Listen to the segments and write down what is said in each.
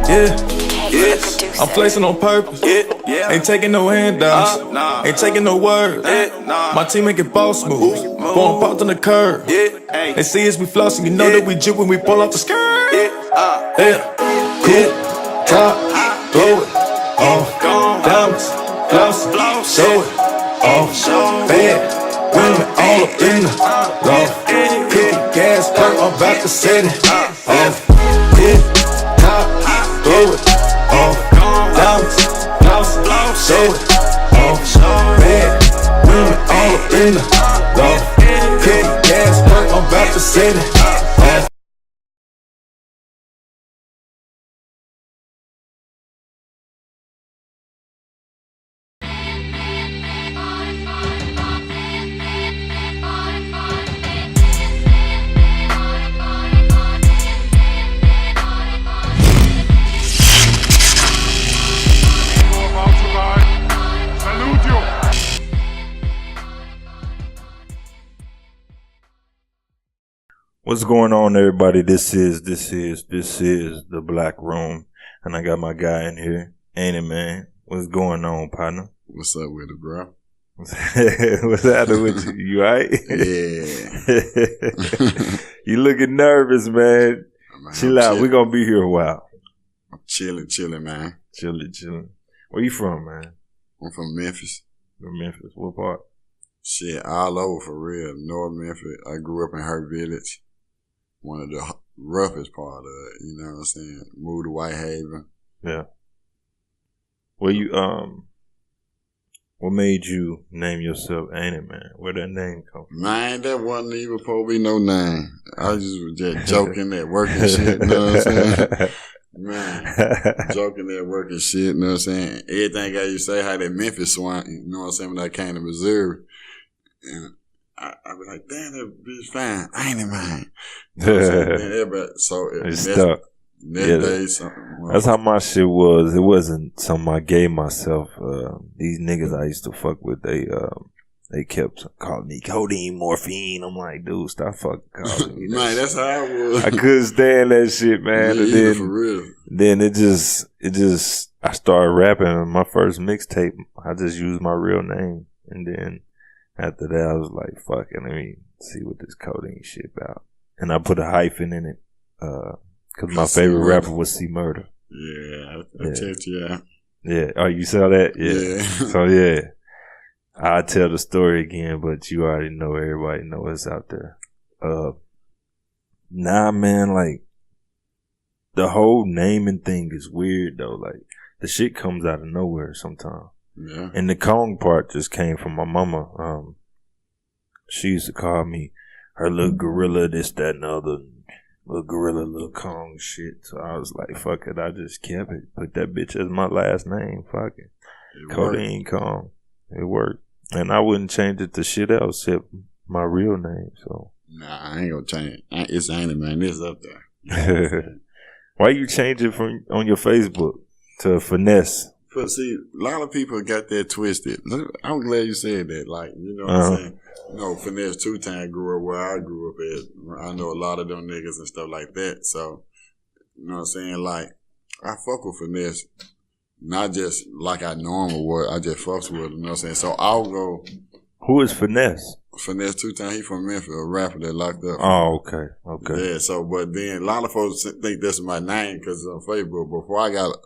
Yeah, I'm flexing on purpose. Ain't taking no handouts. Ain't taking no words. My team make it boss moves. Going popped on the curb. They see us, we flossing. You know that we jig when we pull off the skirt. Cool, top, throw it off. Diamonds, glossy, show it off. Bad women all up in the loft. Kick gas, perk, I'm about to set it off. Top, throw it off. Diamonds, glossy, show it off. Bad women all up in the loft. Kick gas, perk, I'm about to set it off. What's going on, everybody? This is the Black Room, and I got my guy in here, AintItMane. What's going on, partner? What's up with it, bro? What's happening with you? You alright? Yeah. You looking nervous, man. Chill out. We're gonna be here a while. I'm chilling, man. Chilling. Where you from, man? I'm from Memphis. From Memphis. What part? Shit, all over for real. North Memphis. I grew up in Hurt Village. One of the roughest part of it, you know what I'm saying? Moved to Whitehaven. Yeah. Well, you, what made you name yourself AintItMane? Where that name come from? Man, that wasn't even supposed to be no name. I was just joking at work and shit, you know what I'm saying? Man, joking at work and shit, you know what I'm saying? Everything I used to say how that Memphis swung, you know what I'm saying, when I came to Missouri. And I be like, damn, that bitch fine. AintItMane. You know everybody, so it's stuck. That's how my shit was. It wasn't something I gave myself. These niggas I used to fuck with, they kept calling me codeine, morphine. I'm like, dude, stop fucking calling me. Man, that's how I was. I couldn't stand that shit, man. Yeah, and then, for real. Then it just, I started rapping. My first mixtape, I just used my real name, and then after that, I was like, fuck it, let me see what this codeine shit about. And I put a hyphen in it, cause my favorite rapper was C Murder. Yeah, I checked you out. Yeah. Oh, you saw that? Yeah. So yeah, I'll tell the story again, but you already know, everybody know it's out there. Nah, man, like, the whole naming thing is weird though. Like, the shit comes out of nowhere sometimes. Yeah. And the Kong part just came from my mama. She used to call me her little gorilla, this, that, and the other. Little gorilla, little Kong shit. So I was like, fuck it. I just kept it. Put that bitch as my last name. Fuck it. Codeine Kong. It worked. And I wouldn't change it to shit else except my real name. So. Nah, I ain't gonna change it. It's AintItMane. It's up there. Why you change it from on your Facebook to Finesse? But see, a lot of people got that twisted. I'm glad you said that. Like, you know what I'm saying? You know, Finesse 2-Time grew up where I grew up at. I know a lot of them niggas and stuff like that. So, you know what I'm saying? Like, I fuck with Finesse. Not just like I normal would. I just fucks with him. You know what I'm saying? So I'll go. Who is Finesse? Finesse 2-Time. He from Memphis, a rapper that locked up. Oh, okay. Yeah, so, but then a lot of folks think that's my name because it's on Facebook. Before I got,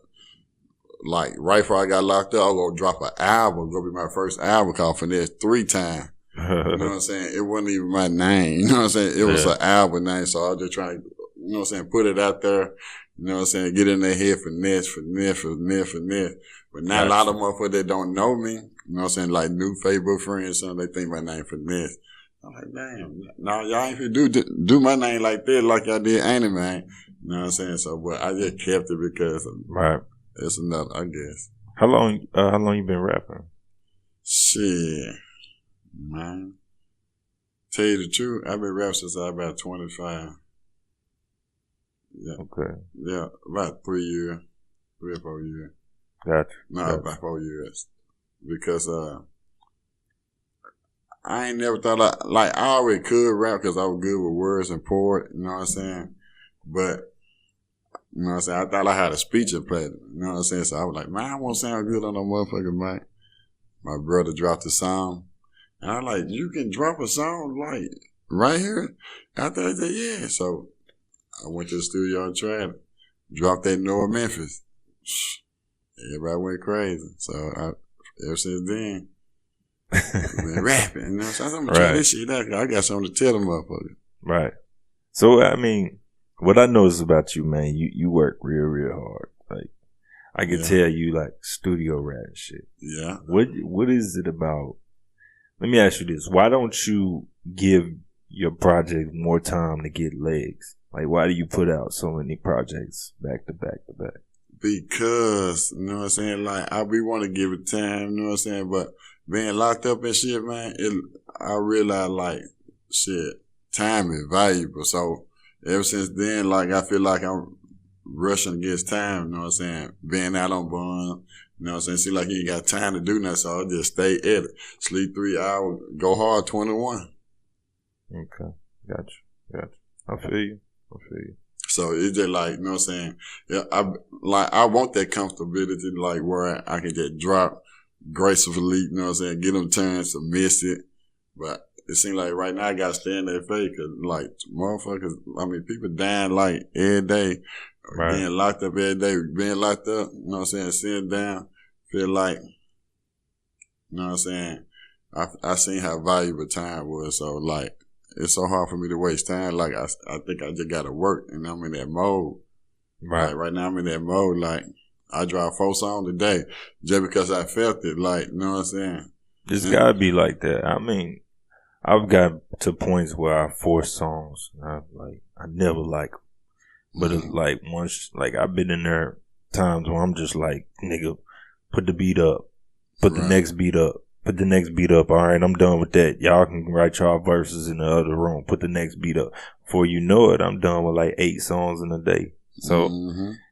like, right before I got locked up, I was going to drop an album. Going to be my first album called Finesse 3-Time. You know what I'm saying? It wasn't even my name. You know what I'm saying? It was an album name, so I was just trying to, you know what I'm saying, put it out there. You know what I'm saying? Get in their head Finesse. But now a lot of motherfuckers that don't know me, you know what I'm saying, like new Facebook friends, they think my name Finesse. I'm like, damn, no, y'all ain't finna do my name like that, like y'all did AintItMane. You know what I'm saying? So, but I just kept it because it's another, I guess. How long you been rapping? Shit, man. Tell you the truth, I've been rapping since I was about 25. Yeah. Okay. Yeah, about 3 years, 3 or 4 years. Gotcha. No, about 4 years. Because I ain't never thought I already could rap because I was good with words and poetry, you know what I'm saying? But You know what I'm saying? I thought I had a speech impediment. You know what I'm saying? So I was like, man, I won't sound good on no motherfucking mic. My brother dropped a song. And I was like, you can drop a song like right here? After I said, yeah. So I went to the studio and tried it. Dropped that Noah Memphis. Everybody went crazy. So ever since then, I've been rapping. You know, so I'm gonna try this shit out. I got something to tell them motherfuckers. Right. So I mean, what I notice about you, man, you work real hard. Like I can tell you like studio rat and shit. Yeah. What is it about? Let me ask you this: why don't you give your project more time to get legs? Like, why do you put out so many projects back to back to back? Because, you know what I'm saying, like, we want to give it time, you know what I'm saying, but being locked up and shit, man, I realize, like, shit, time is valuable. So, ever since then, like, I feel like I'm rushing against time, you know what I'm saying, being out on bond, you know what I'm saying, seem like you ain't got time to do nothing, so I just stay at it. Sleep 3 hours, go hard 21. Okay, gotcha. I feel you. So it's just like, you know what I'm saying? Yeah, I want that comfortability, like where I can just drop gracefully, you know what I'm saying? Get them turns to miss it. But it seems like right now I got to stay in that face because, like, motherfuckers, I mean, people dying like every day, being locked up every day, being locked up, you know what I'm saying? Sitting down, feel like, you know what I'm saying? I seen how valuable time was. So, like, it's so hard for me to waste time. Like, I think I just got to work, and I'm in that mode. Right. Like, right now I'm in that mode. Like, I drive 4 songs a day just because I felt it. Like, you know what I'm saying? It's got to be like that. I mean, I've got to points where I force songs. I never like them. But it's like once, like, I've been in there times where I'm just like, nigga, put the beat up. Put the next beat up. Put the next beat up. All right, I'm done with that. Y'all can write y'all verses in the other room. Put the next beat up. Before you know it, I'm done with like 8 songs in a day. So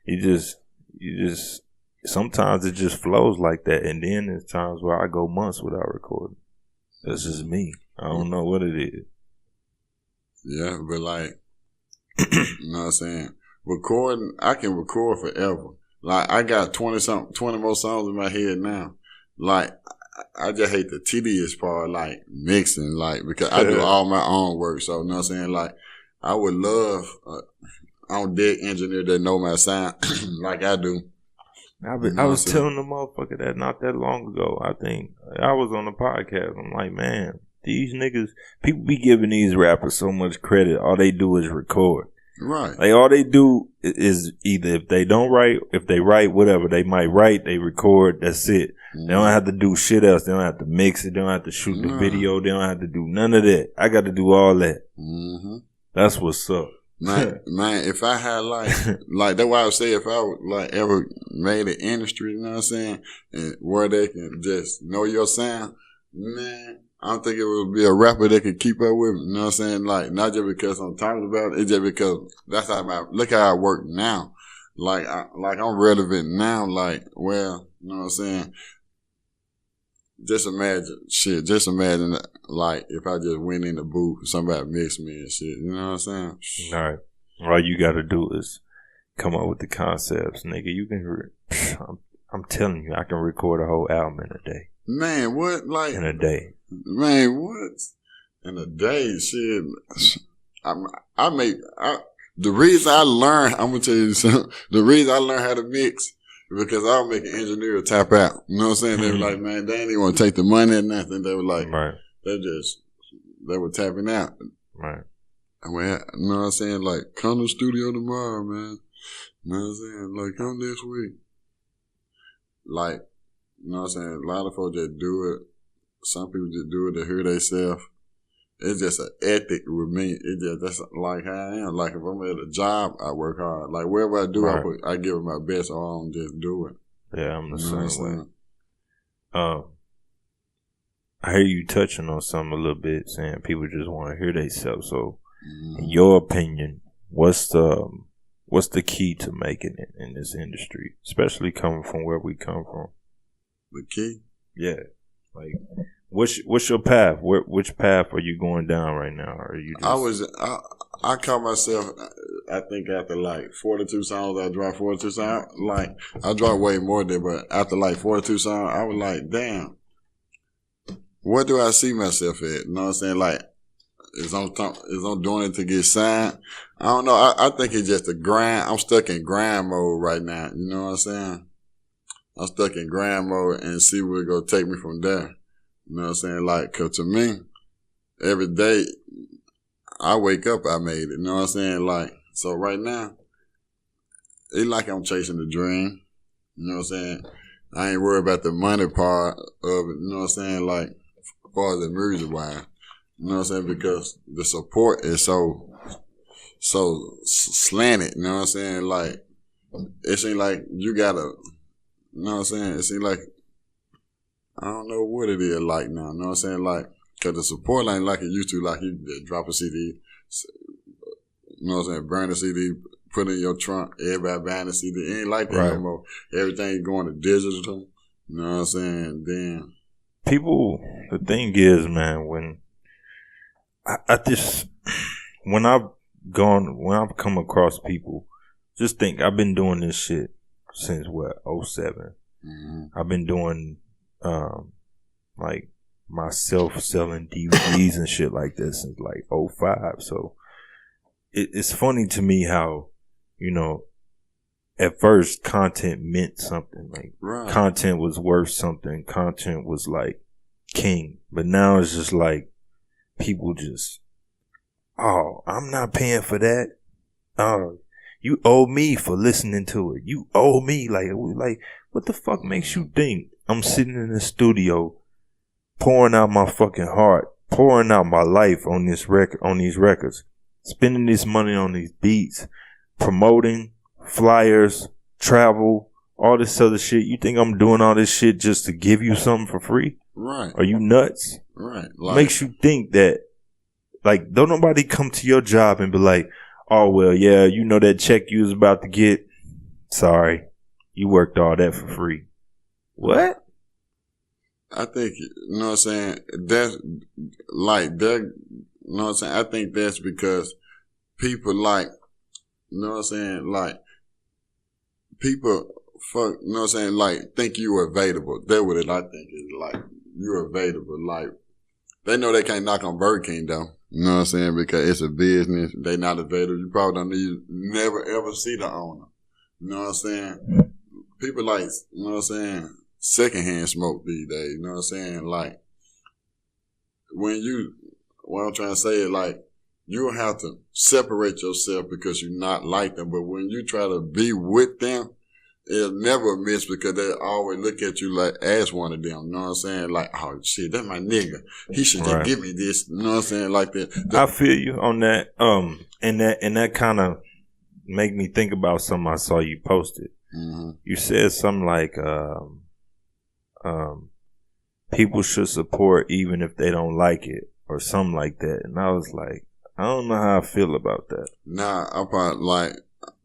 you just sometimes it just flows like that. And then there's times where I go months without recording. That's just me. I don't know what it is. Yeah, but like, you know what I'm saying? Recording, I can record forever. Like, I got 20 more songs in my head now. Like, I just hate the tedious part, like mixing, like, because I do all my own work. So, you know what I'm saying? Like, I would love on deck engineer that know my sound like I do. I was telling the motherfucker that not that long ago. I think I was on the podcast. I'm like, man, these niggas, people be giving these rappers so much credit. All they do is record. Right. Like, all they do is either if they don't write, if they write, whatever, they might write, they record, that's it. They don't have to do shit else. They don't have to mix it. They don't have to shoot the video. They don't have to do none of that. I got to do all that. That's what's up. Man, if I had like that's why I would say if I would like ever made an industry, you know what I'm saying, and where they can just know your sound, man, I don't think it would be a rapper that could keep up with me, you know what I'm saying? Like, not just because I'm talking about it, it's just because that's how look how I work now. Like, I'm relevant now, like, well, you know what I'm saying? Just imagine, like, if I just went in the booth, somebody mixed me and shit, you know what I'm saying? All right. All you got to do is come up with the concepts, nigga. You can, I'm telling you, I can record a whole album in a day. Man, what? Like, in a day. Man, what? In a day, shit. The reason I learned, I'm going to tell you something, the reason I learned how to mix, because I was making engineer tap out. You know what I'm saying? They were like, man, they didn't even want to take the money or nothing. They were like, they were tapping out. Right. I went, you know what I'm saying? Like, come to the studio tomorrow, man. You know what I'm saying? Like, come this week. Like, you know what I'm saying? A lot of folks just do it. Some people just do it to hear themselves. It's just an ethic with me. That's like how I am. Like, if I'm at a job, I work hard. Like, wherever I do, I give it my best, or I don't just do it. Yeah, I'm the same way. I hear you touching on something a little bit, saying people just want to hear themselves. So, in your opinion, what's the key to making it in this industry, especially coming from where we come from? The key? Yeah. Like, what's your path? Which path are you going down right now? Are you just... I call myself, I think after like 42 songs, I dropped 42 songs. Like, I dropped way more than, but after like 42 songs, I was like, damn, where do I see myself at? You know what I'm saying? Like, is I'm doing it to get signed? I don't know. I think it's just a grind. I'm stuck in grind mode right now. You know what I'm saying? I'm stuck in grind mode and see where it's going to take me from there. You know what I'm saying? Like, cause to me, every day I wake up, I made it. You know what I'm saying? Like, so right now, it's like I'm chasing a dream. You know what I'm saying? I ain't worried about the money part of it. You know what I'm saying? Like, as far as the music wise. You know what I'm saying? Because the support is so slanted. You know what I'm saying? Like, it seems like you gotta, you know what I'm saying? It seems like, I don't know what it is like now. You know what I'm saying? Like, cause the support ain't like it used to. Like, you drop a CD, you know what I'm saying? Burn a CD, put it in your trunk, everybody buying a CD. It ain't like that no more. Everything going to digital. You know what I'm saying? Then people, the thing is, man, when when I've come across people, just think I've been doing this shit since what, 07. mm-hmm. I've been doing like myself selling DVDs and shit like this since like 05. So it's funny to me how, you know, at first content meant something. Like content was worth something. Content was like king. But now it's just like people just, oh, I'm not paying for that. Oh, you owe me for listening to it. You owe me. Like what the fuck makes you think I'm sitting in the studio pouring out my fucking heart, pouring out my life on this record, on these records, spending this money on these beats, promoting, flyers, travel, all this other shit. You think I'm doing all this shit just to give you something for free? Right. Are you nuts? Right. Like, makes you think that, like, don't nobody come to your job and be like, oh, well, yeah, you know that check you was about to get? Sorry. You worked all that for free. What? I think, you know what I'm saying, that's, like, that, you know what I'm saying, I think that's because people, like, you know what I'm saying, like, people, fuck, you know what I'm saying, like, think you available. That's what I think is, like, you're available. Like, they know they can't knock on Burger King, though. You know what I'm saying? Because it's a business. They not available. You probably don't need, never ever see the owner. You know what I'm saying? People like, you know what I'm saying, secondhand smoke these days. You know what I'm saying? Like, what I'm trying to say is, like, you don't have to separate yourself because you're not like them. But when you try to be with them, it'll never miss because they always look at you like as one of them. You know what I'm saying? Like, oh shit, that's my nigga. He should just give me this. You know what I'm saying? Like that. I feel you on that. And that kind of make me think about something I saw you posted. Mm-hmm. You said something like, people should support even if they don't like it or something like that. And I was like, I don't know how I feel about that. Nah, I probably like,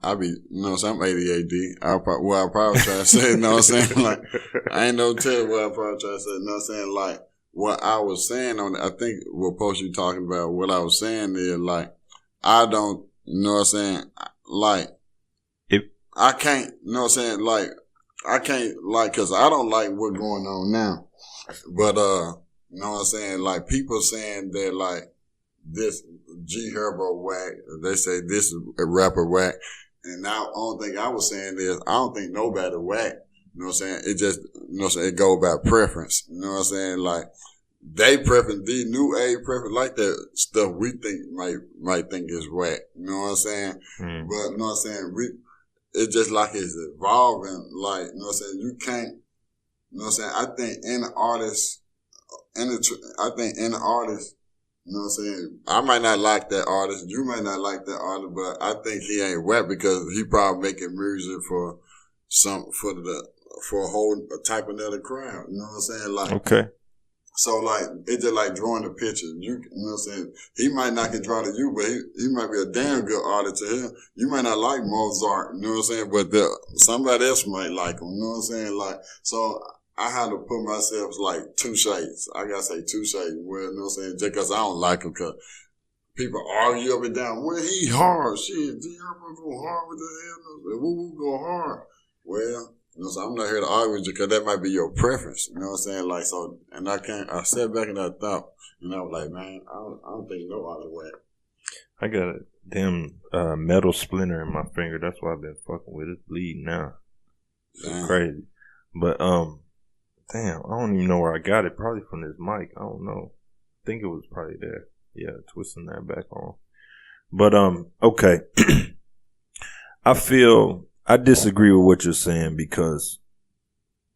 I be, you know what I'm saying, I'm ADHD. I'll probably try to say, you know what I'm saying? Like, I ain't no tell what I probably try to say, you know what I'm saying? Like, what I was saying on it, I think what post you talking about, what I was saying is, like, I don't, you know what I'm saying? Like, I can't, you know what I'm saying? Like, I can't, like, cause I don't like what's going on now. But, you know what I'm saying? Like, people saying that, like, this G Herbo whack, they say this is a rapper whack. And now, the only thing I was saying is, I don't think nobody whack. You know what I'm saying? It just, you know what I'm saying? It go by preference. You know what I'm saying? Like, they preference, the new age preference, like that stuff we think might think is whack. You know what I'm saying? But, you know what I'm saying? It's just like it's evolving. Like, you know what I'm saying? You can't, you know what I'm saying? I think any artist, you know what I'm saying? I might not like that artist. You might not like that artist, but I think he ain't whack because he probably making music for a whole type of another crowd. You know what I'm saying? Like, okay. So, like, it's just like drawing a picture. You know what I'm saying? He might not can draw to you, but he might be a damn good artist to him. You might not like Mozart, you know what I'm saying? But somebody else might like him, you know what I'm saying? Like, so I had to put myself like two shades. I gotta say two shades. Well, you know what I'm saying? Just cause I don't like him, cause people argue up and down. Well, he hard. Shit, D.R. go hard with the hell. Woo go hard. Well, so I'm not here to argue with you because that might be your preference. You know what I'm saying? Like, so, and I sat back and I thought, and I was like, man, I don't think no other way. I got a damn metal splinter in my finger. That's why I've been fucking with it. It's bleeding now. It's crazy. But, damn, I don't even know where I got it. Probably from this mic. I don't know. I think it was probably there. Yeah, twisting that back on. But, okay. I disagree with what you're saying because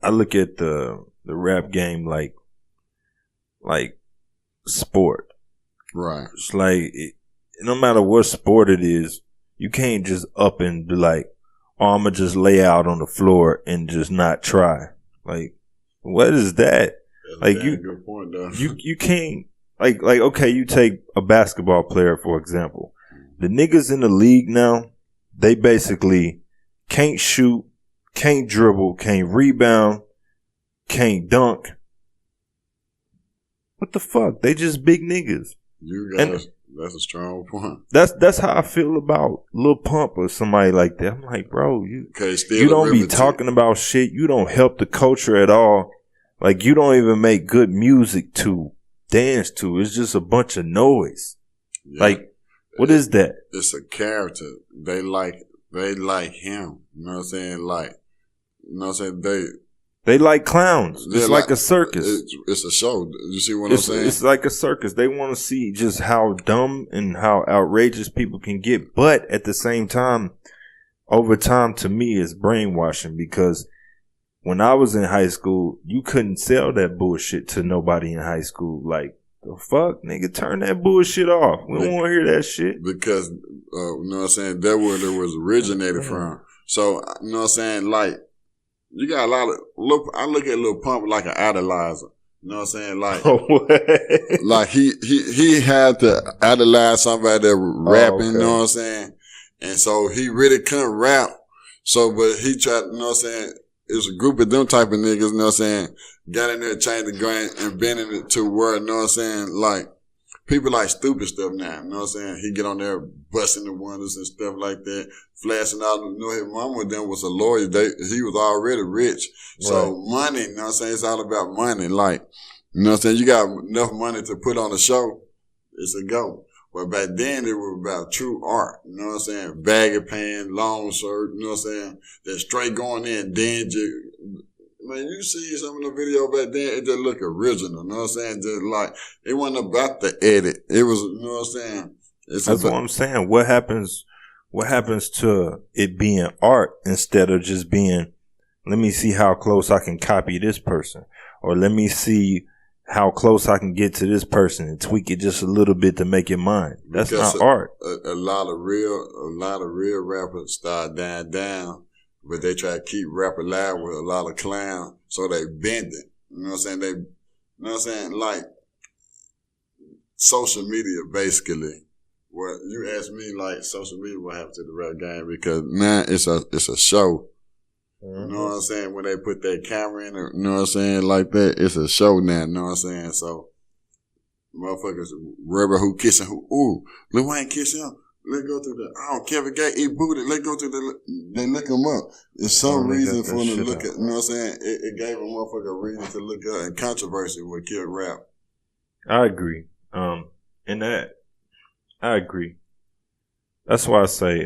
I look at the rap game like sport. Right. It's like, no matter what sport it is, you can't just up and be like, oh, I'm going to just lay out on the floor and just not try. Like, what is that? That's like, a good point, though. you can't, like, okay, you take a basketball player, for example. The niggas in the league now, they basically can't shoot, can't dribble, can't rebound, can't dunk. What the fuck? They just big niggas. That's a strong point. That's how I feel about Lil Pump or somebody like that. I'm like, bro, you don't be talking about shit. You don't help the culture at all. Like, you don't even make good music to dance to. It's just a bunch of noise. Yeah. Like, what is that? It's a character. They like him. You know what I'm saying? Like, you know what I'm saying? They like clowns. It's like a circus. It's a show. You see what I'm saying? It's like a circus. They want to see just how dumb and how outrageous people can get. But at the same time, over time, to me, it's brainwashing because when I was in high school, you couldn't sell that bullshit to nobody in high school. Like, the fuck, nigga, turn that bullshit off. We don't want to hear that shit. Because, you know what I'm saying, that's where it was originated from. So, you know what I'm saying, like, you got a lot of, I look at Lil Pump like an idolizer. You know what I'm saying? Like, like he had to idolize somebody that was rapping, you know what I'm saying? And so he really couldn't rap. So, but he tried, you know what I'm saying? It was a group of them type of niggas, you know what I'm saying? Got in there, changed the grain and bending it to where, you know what I'm saying? Like, people like stupid stuff now, you know what I'm saying? He get on there busting the windows and stuff like that, flashing out. You know, his mama then was a lawyer. He was already rich. So money, you know what I'm saying? It's all about money. Like, you know what I'm saying? You got enough money to put on a show, it's a go. But back then, it was about true art. You know what I'm saying? Baggy pants, long shirt, you know what I'm saying? That straight going in, dingy. Man, you see some of the video back then, it just look original. You know what I'm saying? Just like, it wasn't about the edit. It was, you know what I'm saying? That's what I'm saying. What happens to it being art instead of just being, let me see how close I can copy this person, or let me see how close I can get to this person and tweak it just a little bit to make it mine. That's not art. A lot of real rappers start dying down, but they try to keep rap alive with a lot of clowns, so they bend it. You know what I'm saying? You know what I'm saying? Like, social media, basically. Well, you asked me, like, social media, what happened to the rap game? Because now it's a show. You know what I'm saying? When they put that camera in, you know what I'm saying? Like that, it's a show now, you know what I'm saying? So, motherfuckers, rubber who kissing who, ooh, Lil Wayne kissing him. Let's go to Kevin Gates eat booty. Let's go to they look him up. There's some reason for them to look at, you know what I'm saying? It gave a motherfucker a reason to look up, and controversy would kill rap. I agree. In that, I agree. That's why I say,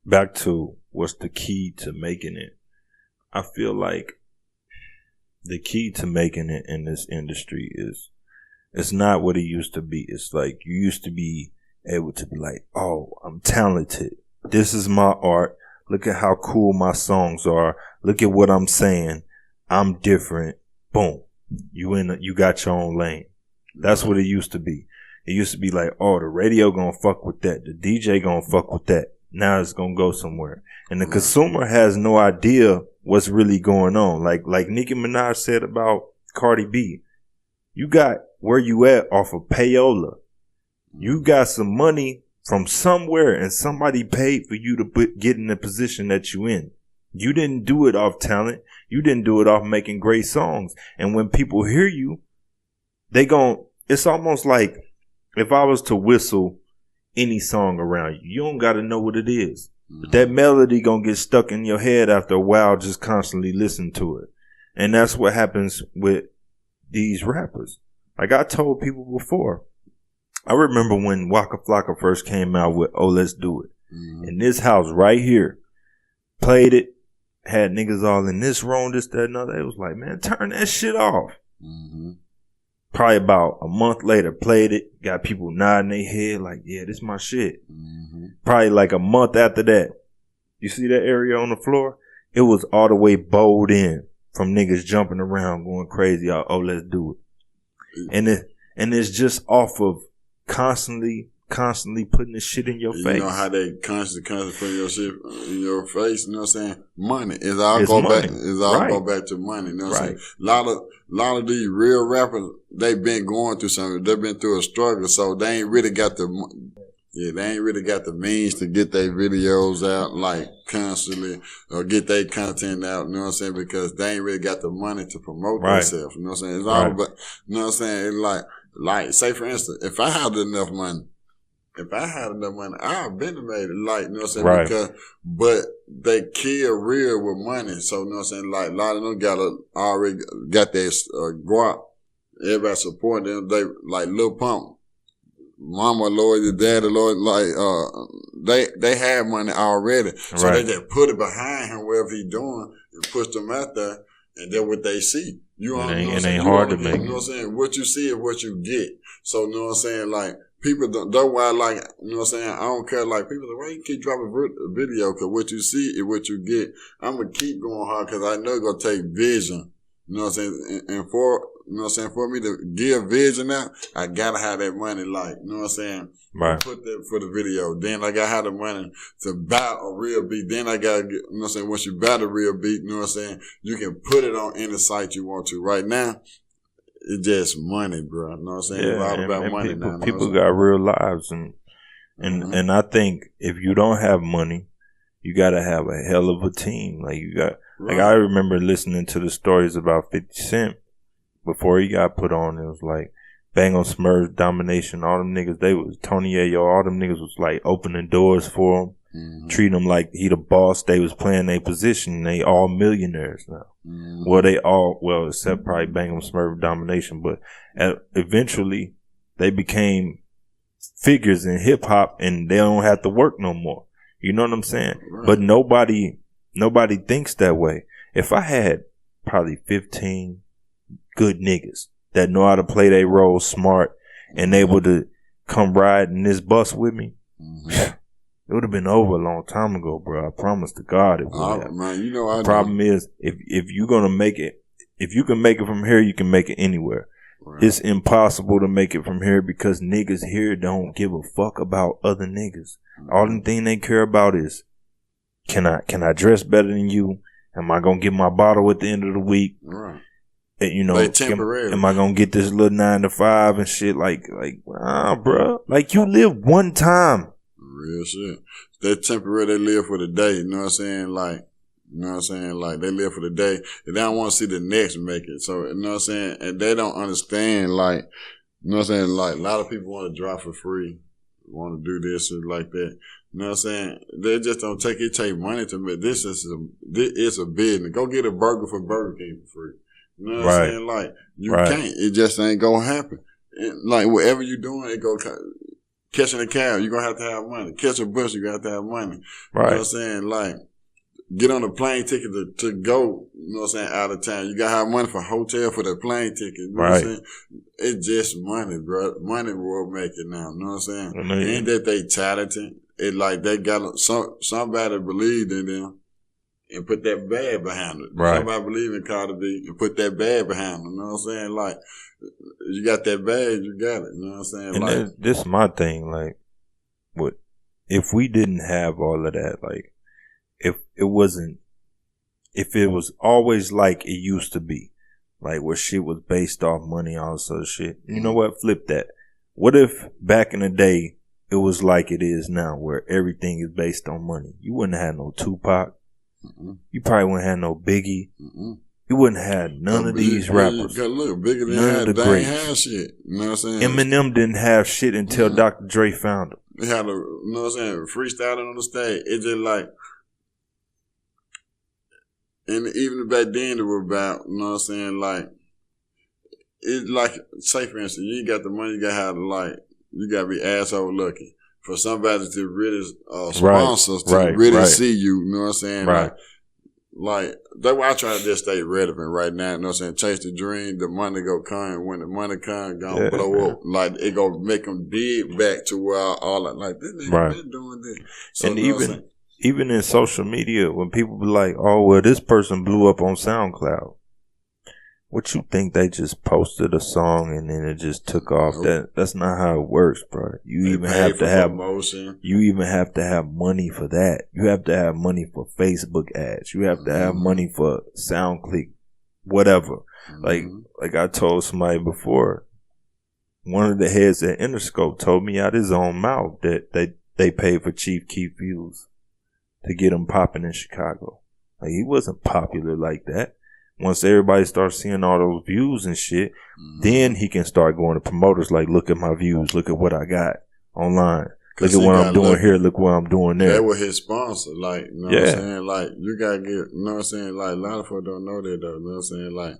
back to what's the key to making it. I feel like the key to making it in this industry is, it's not what it used to be. It's like, you used to be able to be like, oh, I'm talented. This is my art. Look at how cool my songs are. Look at what I'm saying. I'm different. Boom. You got your own lane. That's what it used to be. It used to be like, oh, the radio gonna fuck with that. The DJ gonna fuck with that. Now it's gonna go somewhere. And the consumer has no idea what's really going on. Like Nicki Minaj said about Cardi B. You got where you at off of payola. You got some money from somewhere and somebody paid for you to get in the position that you in. You didn't do it off talent. You didn't do it off making great songs. And when people hear you, it's almost like, if I was to whistle any song around you, you don't got to know what it is. But that melody gonna get stuck in your head after a while, just constantly listening to it. And that's what happens with these rappers. Like I told people before, I remember when Waka Flocka first came out with "Oh Let's Do It." In this house right here, played it, had niggas all in this room, this, that, and other. It was like, man, turn that shit off. Probably about a month later, played it, got people nodding their head like, yeah, this my shit. Probably like a month after that, you see that area on the floor? It was all the way bowled in from niggas jumping around going crazy. Oh, let's do it. And it's just off of constantly putting this shit in your face. You know how they constantly putting your shit in your face, you know what I'm saying? Money. It's all go back to money, you know what I'm saying? A lot of these real rappers, they've been going through something. They've been through a struggle, so they ain't really got the means to get their videos out like constantly or get their content out, you know what I'm saying? Because they ain't really got the money to promote themselves, you know what I'm saying? It's all about, you know what I'm saying? It's like, say for instance, if I had enough money, I've been made it, like, you know what I'm saying? But they kill real with money. So, you know what I'm saying? Like, a lot of them already got their guap. Everybody support them. They, like, Lil Pump, mama loyal, daddy loyal, like, they have money already. So they just put it behind him, wherever he doing, and push them out there, and then what they see. It ain't hard to make it. You know what I'm saying? What you see is what you get. So, you know what I'm saying? Like, people don't, that's why, like, you know what I'm saying? I don't care, like, people are like, why you keep dropping a video? Because what you see is what you get. I'm going to keep going hard because I know it's going to take vision. You know what I'm saying? And for, you know what I'm saying? For me to give vision out, I got to have that money, like, you know what I'm saying? Right. Put that for the video. Then I got to have the money to buy a real beat. Then I got to, you know what I'm saying? Once you buy the real beat, you know what I'm saying? You can put it on any site you want to. Right now, it's just money, bro. You know what I'm saying? It's all about money now. People got real lives, and I think if you don't have money, you got to have a hell of a team. Like you got, like I remember listening to the stories about 50 Cent before he got put on. It was like Bang on Smurfs, Domination, all them niggas. They was Tony Ayo, all them niggas was like opening doors for him. Treating them like he the boss. They was playing their position. They all millionaires now. Well, except probably Bang on Smurf, Domination, but eventually they became figures in hip hop, and they don't have to work no more. You know what I'm saying? But nobody thinks that way. If I had probably 15 good niggas that know how to play their role smart and able to come ride in this bus with me, it would have been over a long time ago, bro. I promise to God it would have. Man, you know, the problem is, if you're gonna make it, if you can make it from here, you can make it anywhere. It's impossible to make it from here because niggas here don't give a fuck about other niggas. All the thing they care about is, can I dress better than you? Am I gonna get my bottle at the end of the week? And, you know, am I gonna get this little 9 to 5 and shit? Like, bro. Like, you live one time. Real shit. They're temporary. They live for the day. You know what I'm saying? Like, you know what I'm saying? Like, they live for the day. And they don't want to see the next make it. So, you know what I'm saying? And they don't understand, like, you know what I'm saying? Like, a lot of people want to drive for free, want to do this and like that. You know what I'm saying? They just don't take money to make this is a business. Go get a burger for Burger King for free. You know what I'm saying? Like, you can't. It just ain't gonna happen. And, like, whatever you doing, it go. Catching a cab, you're going to have money. Catch a bus, you're going to have money. You know what I'm saying? Like, get on a plane ticket to go, you know what I'm saying, out of town. You got to have money for hotel, for the plane ticket. You know what I'm saying? It's just money, bro. Money will make it now. You know what I'm saying? Ain't that they talented. It like they got somebody believed in them and put that bag behind it. Somebody believe in Carter B and put that bag behind them. You know what I'm saying? Like, you got that bag, you got it. You know what I'm saying? And like, this is my thing. Like, if we didn't have all of that, like, if it was always like it used to be, like where shit was based off money, all this other shit. You know what? Flip that. What if back in the day it was like it is now, where everything is based on money? You wouldn't have no Tupac. You probably wouldn't have no Biggie. You wouldn't have none of these rappers. Look, bigger than none that, of the they ain't greats. have shit. You know what I'm saying? Eminem didn't have shit until Dr. Dre found him. They had you know what I'm saying, freestyling on the stage. It just like, and even back then it was about, you know what I'm saying, like, it's like, say for instance, you ain't got the money, you gotta have you gotta be asshole lucky. For somebody to really sponsor, to really see you know what I'm saying? Right. Like, that's why I try to just stay relevant right now, you know what I'm saying? Chase the dream, the money go come, when the money come, gonna blow up. Like, it gonna make them dig back to where all like, this nigga been doing this. So, and even in social media, when people be like, oh, well, this person blew up on SoundCloud. What you think they just posted a song and then it just took off? Nope. That's not how it works, bro. You even have to have money for that. You have to have money for Facebook ads. You have to have money for SoundClick, whatever. Like I told somebody before, one of the heads at Interscope told me out his own mouth that they paid for Chief Keef views to get him popping in Chicago. Like, he wasn't popular like that. Once everybody starts seeing all those views and shit, then he can start going to promoters like, look at my views, look at what I got online. Look at what I'm doing here, look what I'm doing there. That was his sponsor, like, you know what I'm saying? Like, you gotta get, you know what I'm saying? Like, a lot of folks don't know that though, you know what I'm saying? Like,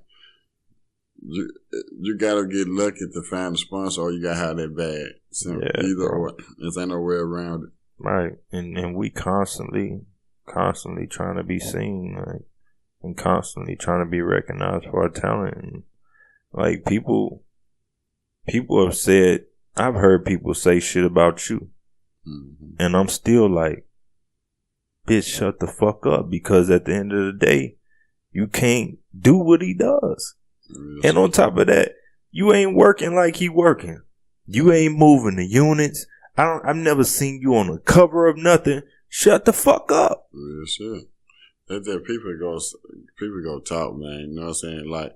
you gotta get lucky to find a sponsor or you gotta have that bag. So either or. There's ain't no way around it. Right. And we constantly trying to be seen, like, and constantly trying to be recognized for our talent. And, like, people have said, I've heard people say shit about you. And I'm still like, bitch, shut the fuck up, because at the end of the day, you can't do what he does. And on top of that, you ain't working like he working. You ain't moving the units. I've never seen you on the cover of nothing. Shut the fuck up. Real shit. That's that people go talk, man. You know what I'm saying? Like,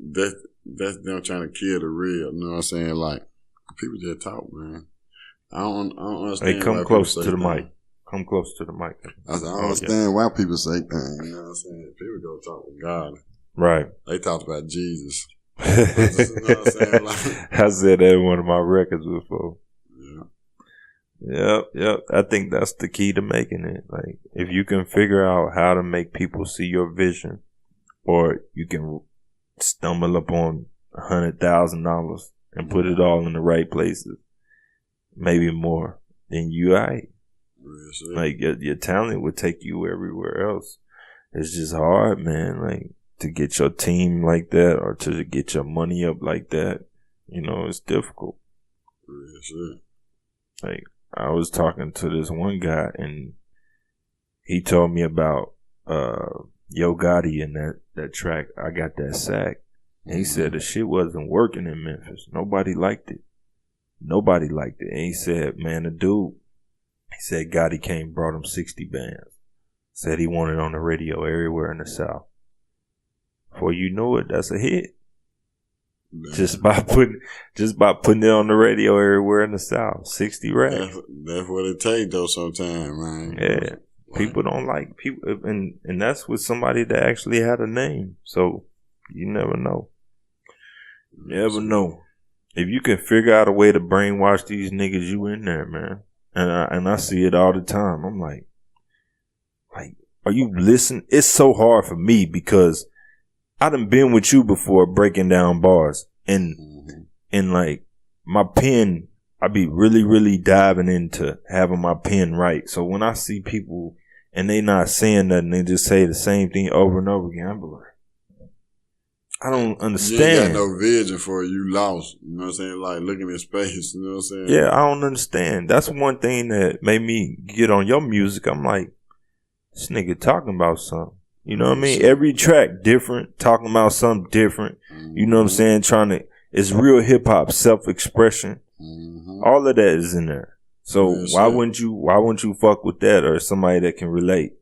that's them trying to kill the real. You know what I'm saying? Like, people just talk, man. I don't understand. Hey, come close to the mic. Come close to the mic. I don't understand why people say things. You know what I'm saying? People go talk with God. Right. They talked about Jesus. You know what I'm saying? Like, I said that in one of my records before. Yep. I think that's the key to making it. Like, if you can figure out how to make people see your vision, or you can stumble upon $100,000 and put it all in the right places, maybe more, then you aight. Like, your talent would take you everywhere else. It's just hard, man. Like, to get your team like that, or to get your money up like that, you know, it's difficult. Like, I was talking to this one guy, and he told me about Yo Gotti and that track, I Got That Sack. And he said the shit wasn't working in Memphis. Nobody liked it. And he said, man, the dude, he said Gotti came, brought him 60 bands. Said he wanted on the radio everywhere in the South. Before you know it, that's a hit. Man. Just by putting it on the radio everywhere in the South. 60 racks. That's what it takes though sometimes, man. Yeah. People don't like people, and that's with somebody that actually had a name. So you never know. If you can figure out a way to brainwash these niggas, you in there, man. And I see it all the time. I'm like, are you listening? It's so hard for me because I done been with you before breaking down bars, and like my pen, I be really, really diving into having my pen right. So when I see people and they not saying nothing, they just say the same thing over and over again, I'm like, I don't understand. You ain't got no vision for it. You lost. You know what I'm saying? Like looking at space. You know what I'm saying? Yeah, I don't understand. That's one thing that made me get on your music. I'm like, this nigga talking about something. You know what I mean? Every track different, talking about something different. You know what I'm saying? It's real hip hop, self-expression. All of that is in there. So why wouldn't you fuck with that, or somebody that can relate?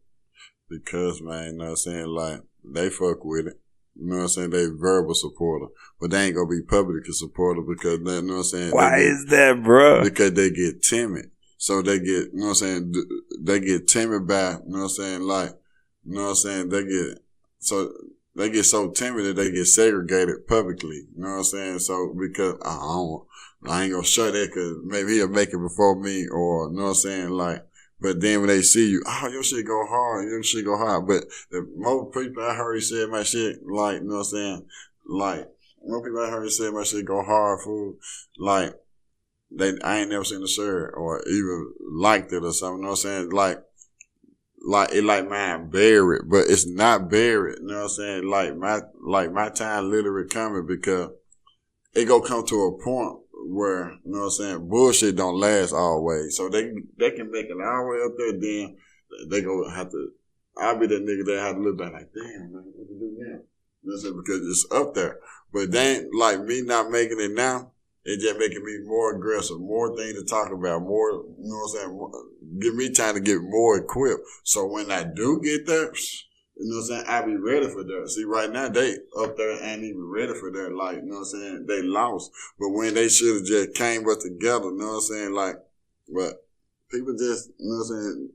Because, man, you know what I'm saying? Like, they fuck with it. You know what I'm saying? They verbal supporter. But they ain't gonna be publicly supporter because, you know what I'm saying? Why is that, bruh? Because they get timid. So they get, you know what I'm saying? They get timid by, you know what I'm saying? Like, you know what I'm saying? they get so timid that they get segregated publicly. You know what I'm saying? So because I ain't gonna show that because maybe he'll make it before me, or you know what I'm saying? Like, but then when they see you, your shit go hard, your shit go hard. But the most people I heard said my shit, like, you know what I'm saying? Like, most people I heard said my shit go hard, fool. Like, I ain't never seen a shirt or even liked it or something. You know what I'm saying? Like it like mine buried, but it's not buried. You know what I'm saying? Like my time literally coming because it go come to a point where, you know what I'm saying, bullshit don't last always. So they can make it all the way up there, then they go have to, I'll be that nigga that have to look back like, damn, man, what to do now? You know what I'm saying? Because it's up there. But they ain't like me not making it now. It just making me more aggressive, more things to talk about, more, you know what I'm saying, more, give me time to get more equipped. So when I do get there, you know what I'm saying, I be ready for that. See, right now, they up there ain't even ready for that. Like, you know what I'm saying, they lost. But when they should have just came up together, you know what I'm saying, like, but people just, you know what I'm saying,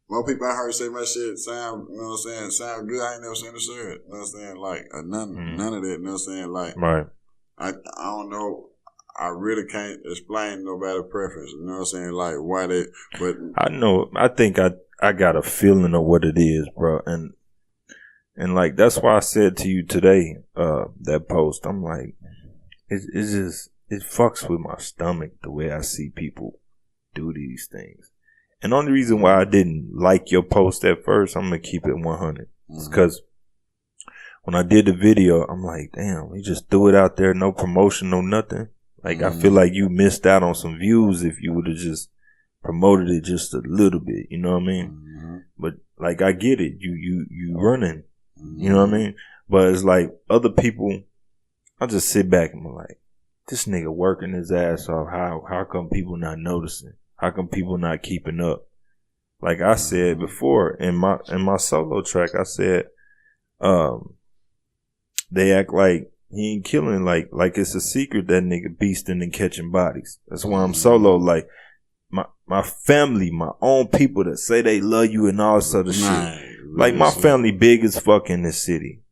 more people I heard say my shit sound, you know what I'm saying, sound good. I ain't never seen the shirt, you know what I'm saying, like, none of that, you know what I'm saying, like, right. I don't know. I really can't explain nobody's preference. You know what I'm saying? Like why they, but I know. I think I got a feeling of what it is, bro. And like that's why I said to you today, that post. I'm like, it's just it fucks with my stomach the way I see people do these things. And the only reason why I didn't like your post at first, I'm gonna keep it 100, is because when I did the video, I'm like, damn, he just threw it out there, no promotion, no nothing. Like, I feel like you missed out on some views if you would have just promoted it just a little bit, you know what I mean? But, like, I get it. You running, you know what I mean? But it's like other people, I just sit back and be like, this nigga working his ass off. How come people not noticing? How come people not keeping up? Like I said before in my solo track, I said, they act like he ain't killing, like it's a secret that nigga beasting and catching bodies. That's why I'm solo. Like my family, my own people that say they love you and all this other shit. Like my family big as fuck in this city.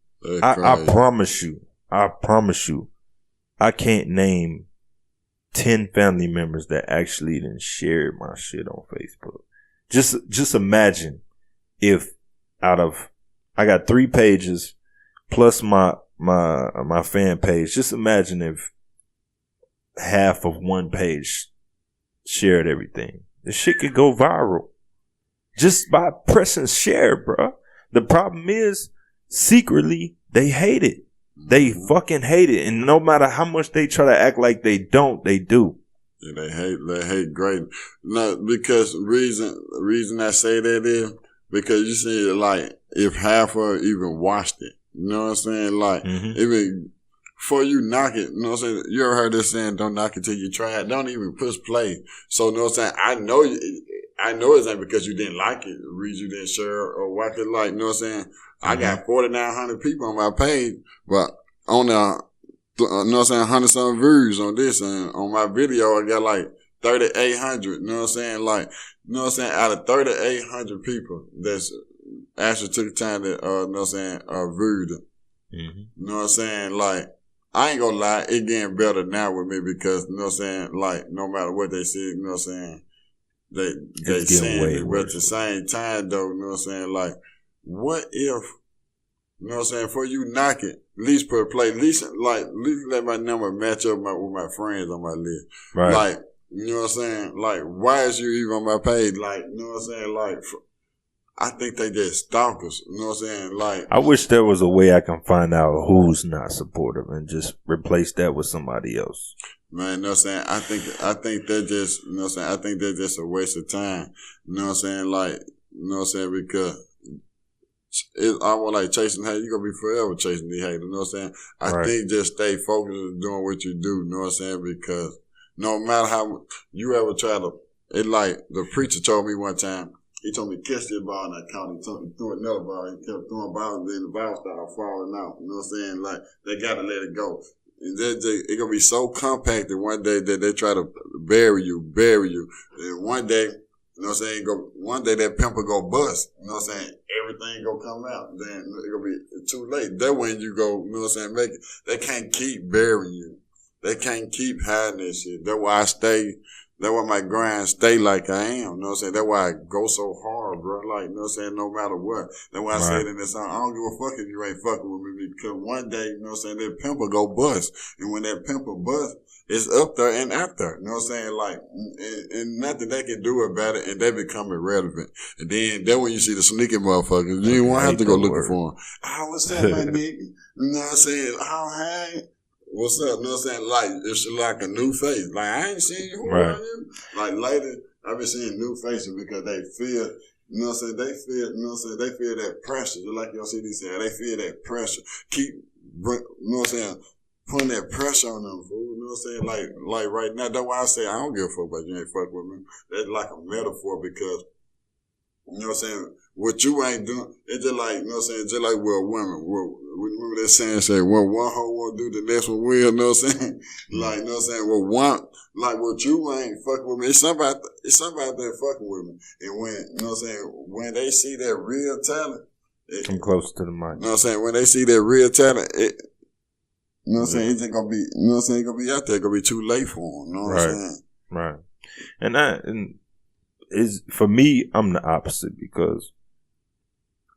I promise you, I can't name 10 family members that actually didn't share my shit on Facebook. Just imagine if I got 3 pages plus my fan page. Just imagine if half of one page shared everything. The shit could go viral just by pressing share, bro. The problem is secretly they hate it. They fucking hate it, and no matter how much they try to act like they don't, they do. Yeah, they hate great. No, because reason I say that is because you see, like, if half of it even watched it, you know what I'm saying? Like, even before you knock it, you know what I'm saying? You ever heard this saying, don't knock it till you try it? Don't even push play. So, you know what I'm saying? I know it's not because you didn't like it, the reason you didn't share or watch it, like, you know what I'm saying? I got 4,900 people on my page, but on the, you know what I'm saying, 100-something views on this, and on my video, I got like 3,800, you know what I'm saying? Like, you know what I'm saying? Out of 3,800 people that's actually took the time to, you know what I'm saying, viewed it. You know what I'm saying? Like, I ain't gonna lie, it getting better now with me because, you know what I'm saying, like, no matter what they see, you know what I'm saying, they saying it, but at the same time, though, you know what I'm saying, like, what if, you know what I'm saying, before you knock it, at least put a play, at least let my number match up with my friends on my list. Right. Like, you know what I'm saying, like, why is you even on my page? Like, you know what I'm saying, like, I think they just stalkers, you know what I'm saying, like. I wish there was a way I can find out who's not supportive and just replace that with somebody else. Man, you know what I'm saying, I think they're just, you know what I'm saying, I think they're just a waste of time, you know what I'm saying, like, you know what I'm saying, because I want like chasing hate. You're going to be forever chasing the hate. You know what I'm saying? I think just stay focused on doing what you do. You know what I'm saying? Because no matter how you ever try to, it like the preacher told me one time, he told me catch this ball and I caught him. He told me throw another ball. He kept throwing balls and then the ball started falling out. You know what I'm saying? Like they got to let it go. And it's going to be so compacted one day that they try to bury you. And one day, You know what I'm saying? One day that pimple go bust. You know what I'm saying? Everything go come out. Then it gonna be too late. That when you go, you know what I'm saying? They can't keep burying you. They can't keep hiding that shit. That's why I stay. That's why my grind stay like I am. You know what I'm saying? That's why I go so hard, bro. Like, you know what I'm saying? No matter what. That's why I said in this song, I don't give a fuck if you ain't fucking with me, because one day, you know what I'm saying, that pimple go bust. And when that pimple bust, it's up there and out there. You know what I'm saying? Like, and nothing they can do about it, and they become irrelevant. And then when you see the sneaky motherfuckers, you won't have to go looking for them. Oh, what's up, my nigga? You know what I'm saying? Oh, hey. What's up? You know what I'm saying? Like, it's like a new face. Like, I ain't seen you. Who are you? Like, later, I've been seeing new faces because they feel, you know what I'm saying? They feel, you know what I'm saying? They feel that pressure. Just like your CD said, they feel that pressure. Keep, you know what I'm saying? Putting that pressure on them, fool. You know what I'm saying? Like right now, that's why I say I don't give a fuck about you ain't fuck with me. That's like a metaphor because, you know what I'm saying? What you ain't doing, it's just like, you know what I'm saying? Just like with a woman. Remember that saying, say, what one hoe won't do, the next one will, you know what I'm saying? Like, you know what I'm saying? Well, like what you ain't fucking with me, it's somebody that fucking with me. And when, you know what I'm saying? When they see that real talent. Come close to the mic. You know what I'm saying? When they see that real talent, you know what I'm saying? It's just gonna be, you know what I'm saying? It's gonna be out there. It's gonna be too late for them. You know what I'm saying? Right. And is for me, I'm the opposite because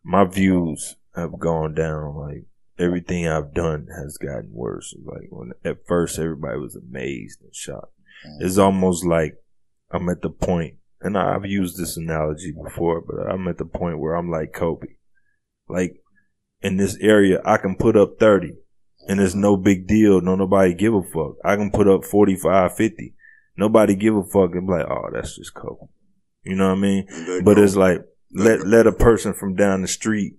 my views have gone down. Like everything I've done has gotten worse. Like when at first everybody was amazed and shocked. It's almost like I'm at the point, and I've used this analogy before, but I'm at the point where I'm like Kobe. Like in this area, I can put up 30. And it's no big deal. Nobody give a fuck. I can put up 45, 50. Nobody give a fuck and be like, oh, that's just Kobe. You know what I mean? But it's like, let a person from down the street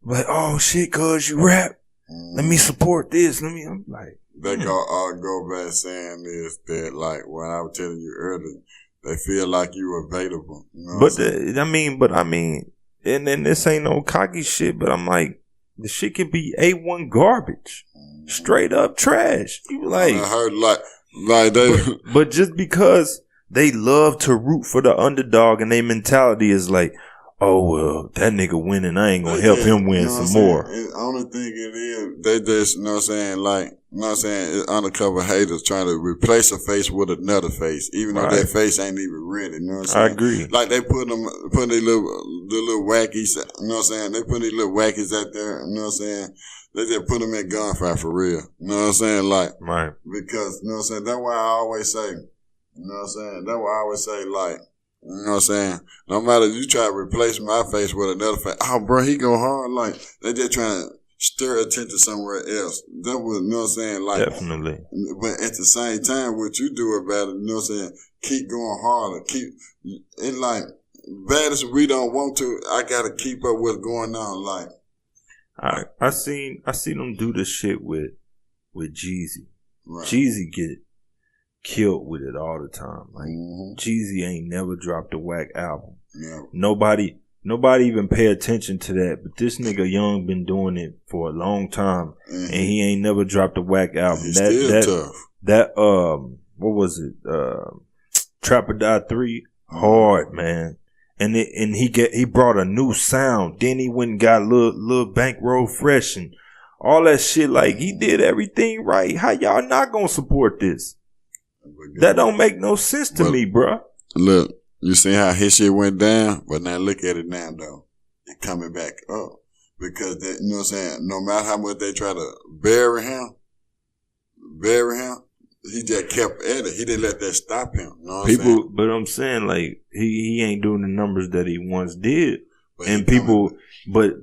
be like, oh shit, cuz you rap. Let me support this. I'm like. They go back saying this, that like when I was telling you earlier, they feel like you available. You know but I mean, and then this ain't no cocky shit, but I'm like, the shit can be A1 garbage. Straight up trash. You like I heard like they but just because they love to root for the underdog and their mentality is like, oh well, that nigga winning, I ain't gonna help him win some more. The only thing it is, they just, you know what I'm saying, like, you know what I'm saying, it's undercover haters trying to replace a face with another face, even though that face ain't even ready, you know what I'm saying? I agree. Like they put their little wackies, you know what I'm saying? They put these little wackies out there, you know what I'm saying? They just put them in gunfight for real. You know what I'm saying? Like, right. Because, you know what I'm saying? That's why I always say, you know what I'm saying? That's why I always say, like, you know what I'm saying? No matter if you try to replace my face with another face, oh, bro, he go hard. Like, they just trying to stir attention somewhere else. That was, you know what I'm saying? Like, definitely. But at the same time, what you do about it, you know what I'm saying? Keep going harder. It's like, bad as we don't want to, I got to keep up what's going on. Like, I seen them do this shit with Jeezy. Right. Jeezy get killed with it all the time. Like Jeezy ain't never dropped a whack album. Yeah. Nobody even pay attention to that. But this nigga Young been doing it for a long time, and he ain't never dropped a whack album. He's still tough. That what was it? Trap or Die 3, hard, man. And he brought a new sound. Then he went and got little Bankroll Fresh and all that shit. Like, he did everything right. How y'all not gonna support this? That don't make no sense to me, bruh. Look, you see how his shit went down? But now look at it now, though. It's coming back up. Because, you know what I'm saying? No matter how much they try to bury him, he just kept at it. He didn't let that stop him. You know what I'm saying? But I'm saying, like, he ain't doing the numbers that he once did. But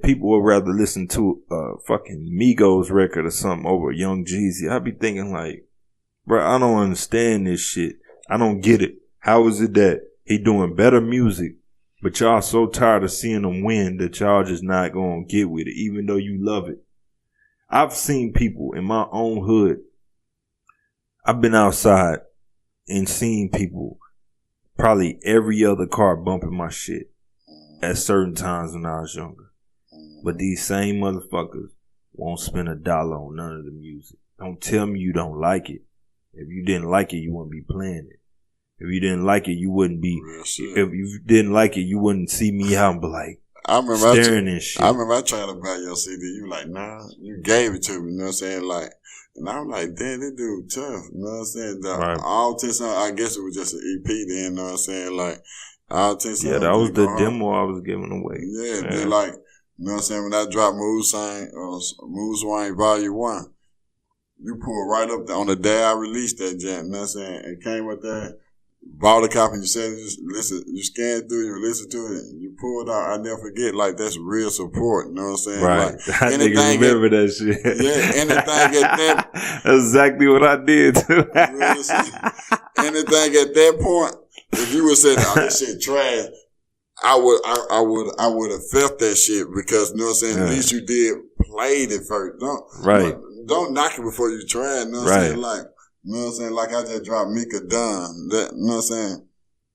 people would rather listen to a fucking Migos record or something over Young Jeezy. I be thinking like, bro, I don't understand this shit. I don't get it. How is it that he doing better music, but y'all so tired of seeing him win that y'all just not gonna get with it, even though you love it? I've seen people in my own hood. I've been outside and seen people, probably every other car bumping my shit at certain times when I was younger. But these same motherfuckers won't spend $1 on none of the music. Don't tell me you don't like it. If you didn't like it, you wouldn't be playing it. If you didn't like it, you wouldn't be. If you didn't like it, you wouldn't see me out and be like, staring and shit. I remember I tried to buy your CD. You like, nah, you gave it to me. You know what I'm saying? Like, and I'm like, damn, this dude tough. You know what I'm saying? All 10 songs, I guess it was just an EP then. You know what I'm saying? Like, all 10 songs. Yeah, that was the demo I was giving away. Yeah, then like, you know what I'm saying? When I dropped Mood Swing Volume 1, you pulled right up on the day I released that jam. You know what I'm saying? It came with that. Bought a copy, you said, you scanned through, you listen to it, you pulled out. I never forget, like, that's real support, you know what I'm saying? Right. Like, I remember that shit. Yeah, anything at that. That's exactly what I did, too. Anything at that point, if you would say, oh, this shit trash, I would have felt that shit because, you know what I'm saying? At least you did played it first. Don't knock it before you try it, you know what I'm saying? Like, you know what I'm saying? Like, I just dropped Mika Dunn. That, you know what I'm saying?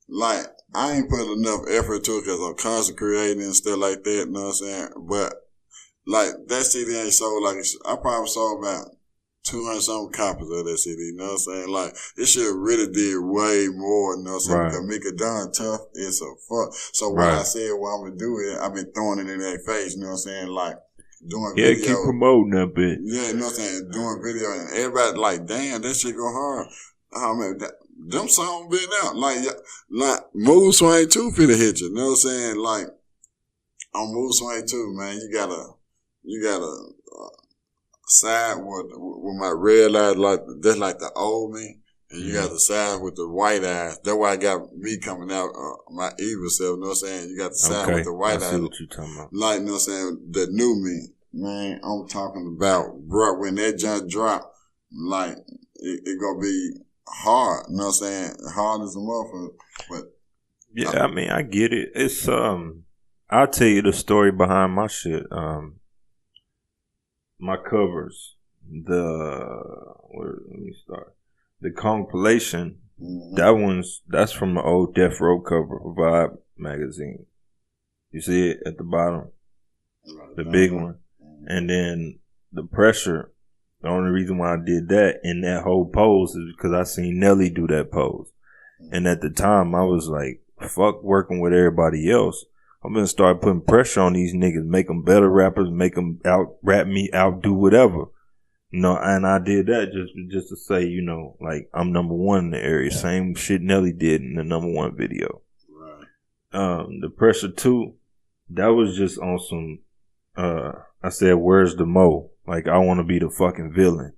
Like, I ain't put enough effort to it because I'm constantly creating and stuff like that, you know what I'm saying? But, like, that CD ain't sold like, I probably sold about 200 something copies of that CD, you know what I'm saying? Like, this shit really did way more, you know what I'm saying? Because Mika Dunn tough is a fuck. So when I said what I'm going to do it, I've been throwing it in their face, you know what I'm saying? Like, doing video. Keep promoting that bit. Yeah, you know what I'm saying? Doing video and everybody like, damn, that shit go hard. I mean, them songs been out. Like Mood Swing 2 finna hit you. You know what I'm saying? Like, on Mood Swing 2, man, you gotta side with my red eyes, like, that's like the old me. And you got the side with the white eyes. That's why I got me coming out, my evil self, you know what I'm saying? You got the side with the white eyes. I see what you're talking about. Like, you know what I'm saying? The new me. Man, I'm talking about, bro, when that junk drop, like, it gonna be hard, you know what I'm saying? Hard as a motherfucker. But yeah, I mean, I get it. It's, I'll tell you the story behind my shit. My covers, let me start. The compilation, that's from the old Death Row cover of Vibe magazine. You see it at the bottom, the big one. And then the Pressure, the only reason why I did that in that whole pose is because I seen Nelly do that pose. And at the time, I was like, fuck working with everybody else. I'm going to start putting pressure on these niggas, make them better rappers, make them out-rap me, outdo whatever. You know, and I did that just to say, you know, like, I'm number one in the area. Same shit Nelly did in the number one video. The Pressure 2, that was just on some, I said, where's the Mo? Like, I want to be the fucking villain.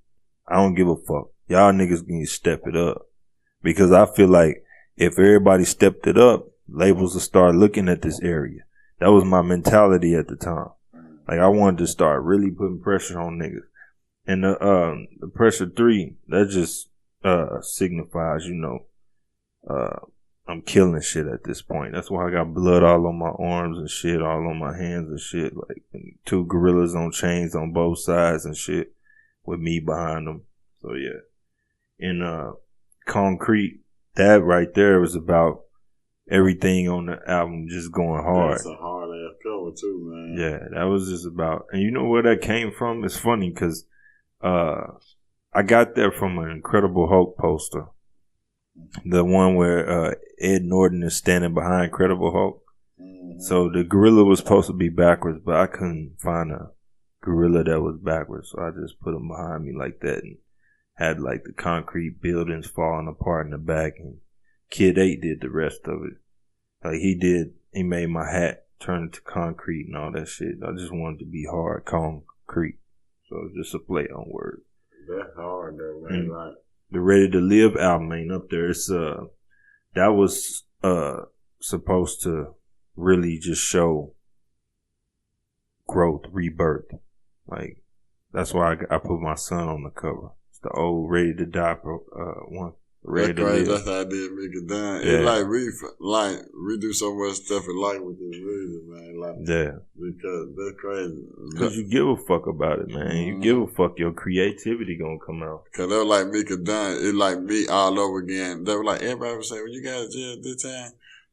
I don't give a fuck. Y'all niggas need to step it up. Because I feel like if everybody stepped it up, labels will start looking at this area. That was my mentality at the time. Like, I wanted to start really putting pressure on niggas. And the Pressure 3, that just signifies, you know, I'm killing shit at this point. That's why I got blood all on my arms and shit, all on my hands and shit. Like, and 2 gorillas on chains on both sides and shit with me behind them. So, yeah. In Concrete, that right there was about everything on the album just going hard. That's a hard ass cover too, man. Yeah, that was just about, and you know where that came from? It's funny because I got that from an Incredible Hulk poster. The one where Ed Norton is standing behind Incredible Hulk. So the gorilla was supposed to be backwards, but I couldn't find a gorilla that was backwards. So I just put him behind me like that and had like the concrete buildings falling apart in the back. And Kid 8 did the rest of it. Like he made my hat turn into concrete and all that shit. I just wanted to be hard concrete. So it's just a play on words. That's hard though, man. Like, the Ready to Live album ain't up there. It's that was supposed to really just show growth, rebirth. Like, that's why I put my son on the cover. It's the old Ready to Die one. Ready to Live. That's how I did make it done. Yeah. It we do so much stuff alike with this music, man. Like, yeah. Because that's crazy. Because you give a fuck about it, man. You give a fuck. Your creativity gonna come out. Because they were like Mika Dunn. It like me all over again. They were like, everybody would say, well, you guys jail this time.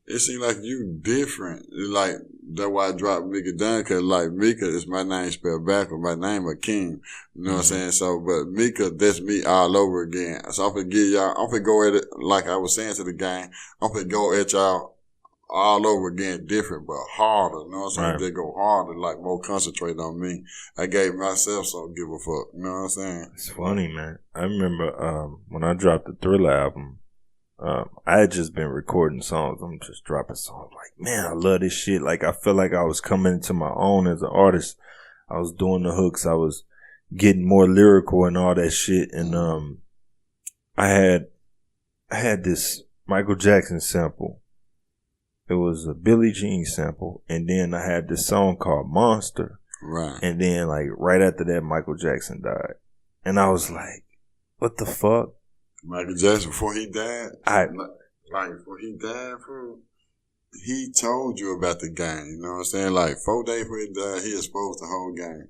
it seems like you different. It's like, that's why I dropped Mika down, cause like Mika is my name spelled backwards. My name is King. You know what I'm saying? So, but Mika, that's me all over again. So I'm finna give y'all, I'm finna go at it, like I was saying to the gang, I'm finna go at y'all all over again, different, but harder. You know what I'm saying? Right. They go harder, like more concentrate on me. I gave myself some give a fuck. You know what I'm saying? It's funny, man. I remember when I dropped the Thriller album, I had just been recording songs. I'm just dropping songs. Like, man, I love this shit. Like, I felt like I was coming into my own as an artist. I was doing the hooks. I was getting more lyrical and all that shit. And I had this Michael Jackson sample. It was a Billie Jean sample. And then I had this song called Monster. Right. And then, like, right after that, Michael Jackson died. And I was like, what the fuck? Michael Jackson, before he died, before he died, bro, he told you about the game. You know what I'm saying? Like, 4 days before he died, he exposed the whole game.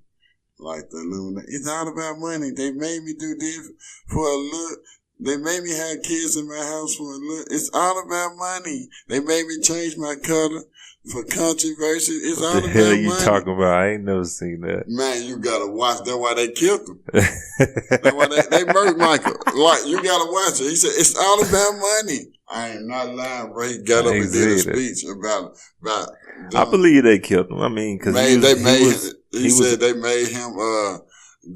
Like, the Luna, it's all about money. They made me do this for a look. They made me have kids in my house for a look. It's all about money. They made me change my color for controversy. It's all What the about hell you money. talking about? I ain't never seen that. Man, you gotta watch. That's why they killed him. That's why they murdered Michael. Like, you gotta watch it. He said, it's all about money. I ain't not lying, bro. He got up and did a speech about I believe they killed him. I mean, cause he said they made him,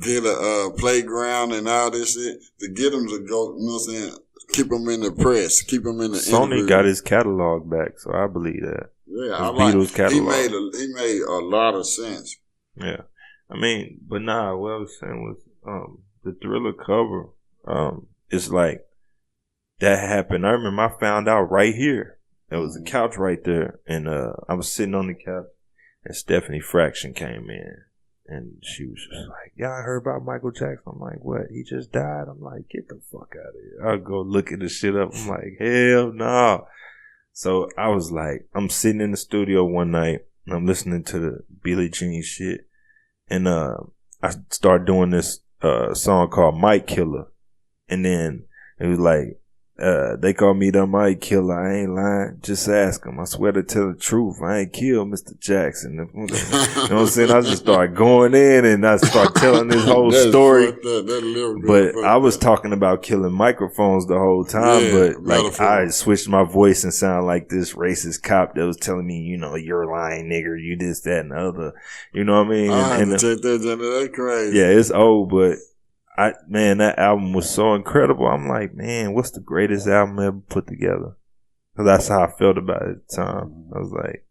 get a playground and all this shit to get him to go, you know what I'm saying? Keep him in the press, keep him in the Sony interview. got his catalog back, so I believe that. Yeah, his I like Beatles catalog. He made a lot of sense. Yeah. I mean, but nah, what I was saying was the Thriller cover, it's like that happened. I remember I found out right here. There was a couch right there, and I was sitting on the couch, and Stephanie Fraction came in. And she was just like, yeah, I heard about Michael Jackson. I'm like, what? He just died? I'm like, get the fuck out of here. I'll go look at the shit up. I'm like, hell no. So I was like, I'm sitting in the studio one night and I'm listening to the Billie Jean shit. And I started doing this song called Mic Killer. And then it was like, they call me the Mic Killer. I ain't lying. Just ask him. I swear to tell the truth. I ain't killed Mr. Jackson. You know what I'm saying? I just started going in and I started telling this whole story. But I was talking about killing microphones the whole time. Yeah, but like I switched my voice and sound like this racist cop that was telling me, you know, you're lying, nigger. You this, that, and the other. You know what I mean? I have to check that crazy. Yeah, it's old, but that album was so incredible. I'm like, man, what's the greatest album ever put together? Because that's how I felt about it at the time. I was like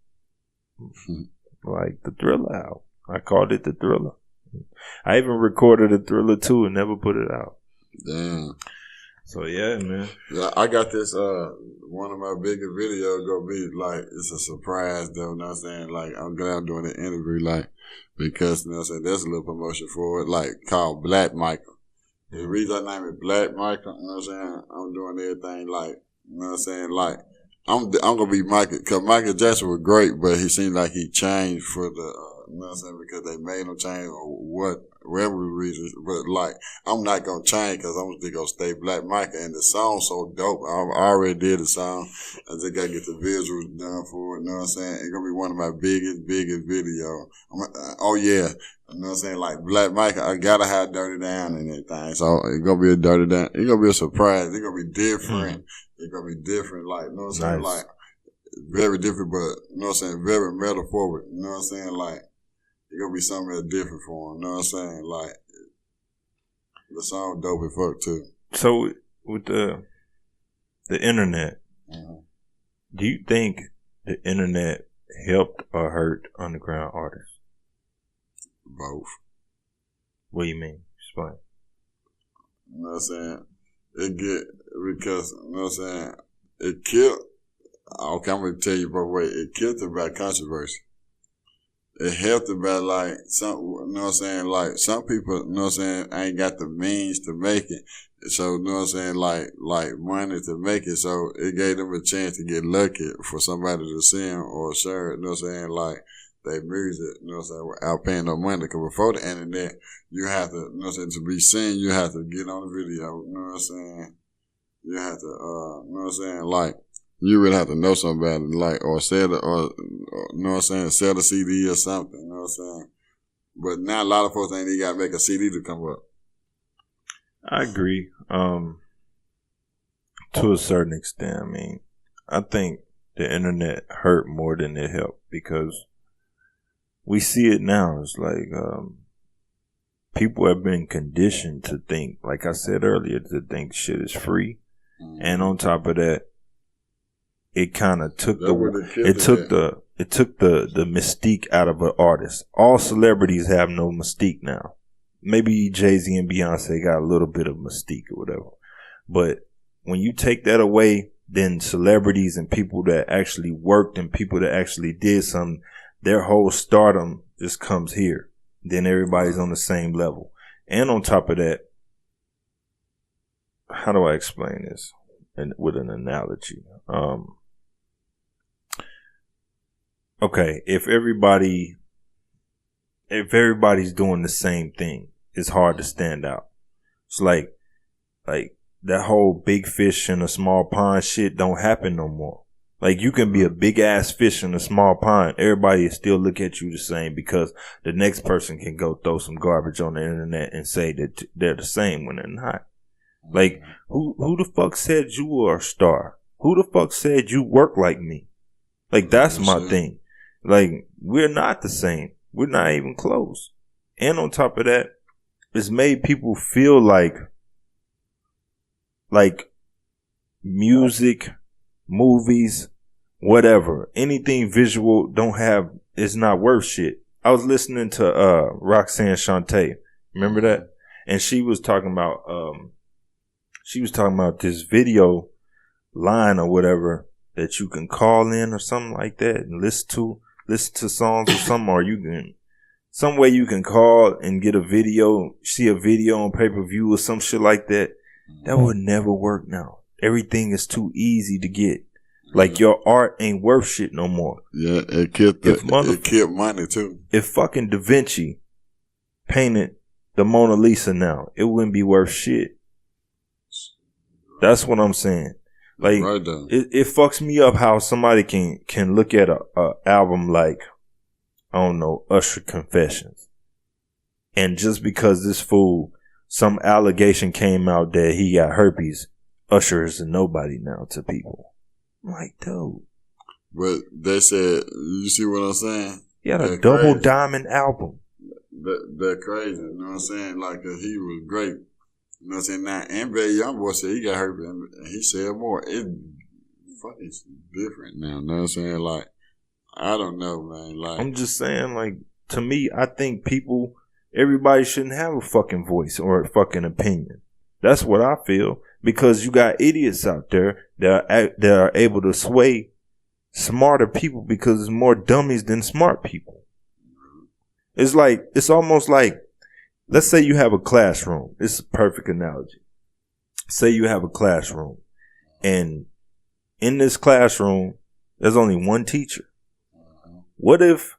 the Thriller album. I called it the Thriller. I even recorded a Thriller 2 and never put it out. Damn. So yeah, man. Yeah, I got this. One of my bigger videos gonna be like, it's a surprise though. You know what I'm saying? Like, I'm glad I'm doing an interview, like, because, you know what I'm saying, there's a little promotion for it, like, called Blacc Michael. The reason I name it Blacc Michael, you know what I'm saying, I'm doing everything like, you know what I'm saying, like, I'm gonna be Michael, cause Michael Jackson was great, but he seemed like he changed for the, you know what I'm saying, because they made him change or whatever reasons, but like, I'm not gonna change cause I'm just gonna stay Blacc Michael, and the song's so dope. I already did the song. I just gotta get the visuals done for it, you know what I'm saying? It's gonna be one of my biggest videos. Oh yeah. You know what I'm saying? Like Blacc Michael, I gotta have Dirty Down and everything. So it's gonna be a Dirty Down. It's gonna be a surprise. It's gonna be different. It's gonna be different. Like, you know what I'm saying? Like, very different, but, you know what I'm saying? Very metaphoric. You know what I'm saying? Like, it's gonna be something that's different for him. You know what I'm saying? Like, the song dope as fuck too. So with the internet, do you think the internet helped or hurt underground artists? Both. What do you mean? Explain. You know what I'm saying? Because, you know what I'm saying? It killed, okay, I'm going to tell you both ways. It killed it by controversy. It helped it by like, you know what I'm saying? Like, some people, you know what I'm saying, ain't got the means to make it. So, you know what I'm saying? Like money to make it. So it gave them a chance to get lucky for somebody to see them or share it. You know what I'm saying? Like, they music, you know what I'm saying, without paying no money. Because before the internet, you have to, you know what I'm saying, to be seen, you have to get on the video, you know what I'm saying? You have to, you know what I'm saying, like, You really have to know something about it, like, or sell it, or you know what I'm saying, sell the CD or something, you know what I'm saying? But now a lot of folks ain't even got to make a CD to come up. I agree. To a certain extent, I mean, I think the internet hurt more than it helped because we see it now. It's like people have been conditioned to think, like I said earlier, to think shit is free. And on top of that, it kind of took the mystique out of an artist. All celebrities have no mystique now. Maybe Jay-Z and Beyonce got a little bit of mystique or whatever. But when you take that away, then celebrities and people that actually worked and people that actually did something, their whole stardom just comes here. Then everybody's on the same level. And on top of that, how do I explain this? And with an analogy. Okay, if everybody's doing the same thing, it's hard to stand out. It's like that whole big fish in a small pond shit don't happen no more. Like, you can be a big ass fish in a small pond, everybody still look at you the same because the next person can go throw some garbage on the internet and say that they're the same when they're not. Like, who the fuck said you were a star? Who the fuck said you work like me? Like, that's my thing. Like, we're not the same. We're not even close. And on top of that, it's made people feel like music, movies, whatever, anything visual is not worth shit. I was listening to Roxanne Shante. Remember that? And she was talking about this video line or whatever that you can call in or something like that and listen to songs or something, or some way you can call and get see a video on pay-per-view or some shit like that. That would never work now. Everything is too easy to get. Like, your art ain't worth shit no more. Yeah, it killed money too. If fucking Da Vinci painted the Mona Lisa now, it wouldn't be worth shit. That's what I'm saying. Like, right, it fucks me up how somebody can look at a album like, I don't know, Usher Confessions, and just because this fool, some allegation came out that he got herpes, Usher is a nobody now to people. I'm like, dude. But they said, you see what I'm saying? He had a double diamond album. They're crazy, you know what I'm saying? Like, he was great. You know what I'm saying? Now, NBA Youngboy said he got herpes, and he said more. It's fucking different now, you know what I'm saying? Like, I don't know, man. Like, I'm just saying, like, to me, I think everybody shouldn't have a fucking voice or a fucking opinion. That's what I feel. Because you got idiots out there that are able to sway smarter people because there's more dummies than smart people. It's almost like, let's say you have a classroom. This is a perfect analogy. Say you have a classroom, and in this classroom, there's only one teacher. What if,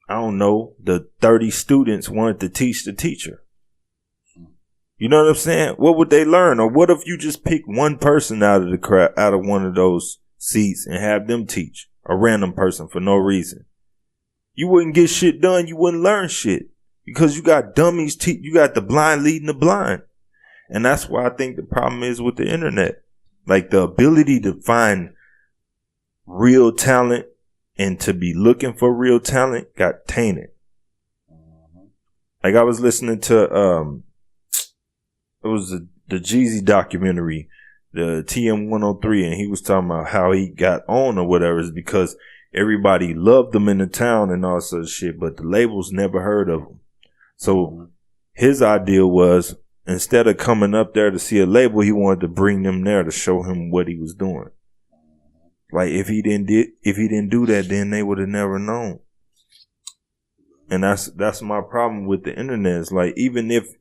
I don't know, the 30 students wanted to teach the teacher? You know what I'm saying? What would they learn? Or what if you just pick one person out of the crowd, out of one of those seats, and have them teach a random person for no reason? You wouldn't get shit done. You wouldn't learn shit because you got dummies. You got the blind leading the blind. And that's why I think the problem is with the internet. Like, the ability to find real talent and to be looking for real talent got tainted. Like, I was listening to, it was the Jeezy documentary, the TM103, and he was talking about how he got on or whatever is because everybody loved him in the town and all sorts of shit, but the labels never heard of him. So his idea was, instead of coming up there to see a label, he wanted to bring them there to show him what he was doing. Like, if he didn't do that, then they would have never known. And that's my problem with the internet. It's like, even if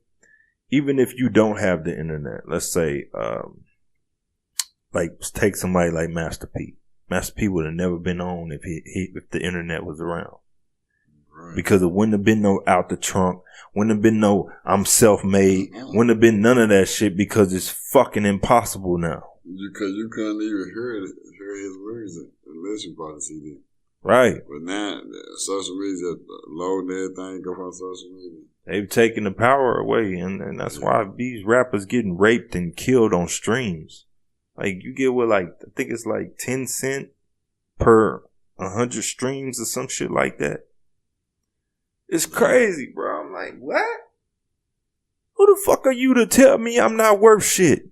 you don't have the internet, let's say, like, take somebody like Master P. Master P would have never been on if the internet was around. Right. Because it wouldn't have been no out the trunk, wouldn't have been no I'm self-made, wouldn't have been none of that shit because it's fucking impossible now. You couldn't even hear his music unless you bought a CD. Right. But now, social media, loading everything up on social media. They've taken the power away, and that's why these rappers getting raped and killed on streams. Like, you get what, like, I think it's like 10 cents per 100 streams or some shit like that. It's crazy, bro. I'm like, what? Who the fuck are you to tell me I'm not worth shit?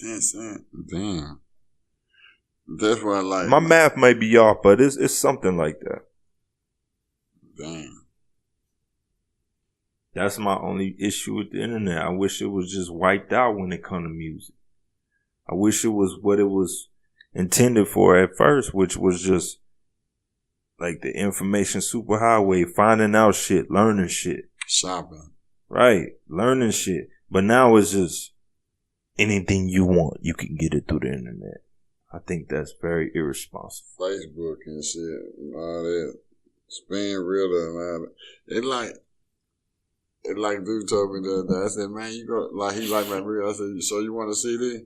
10 cents? Damn. That's why, like, my math may be off, but it's something like that. Damn. That's my only issue with the internet. I wish it was just wiped out when it comes to music. I wish it was what it was intended for at first, which was just like the information superhighway, finding out shit, learning shit. Shopping. Right, learning shit. But now it's just anything you want, you can get it through the internet. I think that's very irresponsible. Facebook and shit and all that. Spin realtor and all that. It like dude told me the other day. I said, man, you go, like, he like my real. I said, so you want a CD?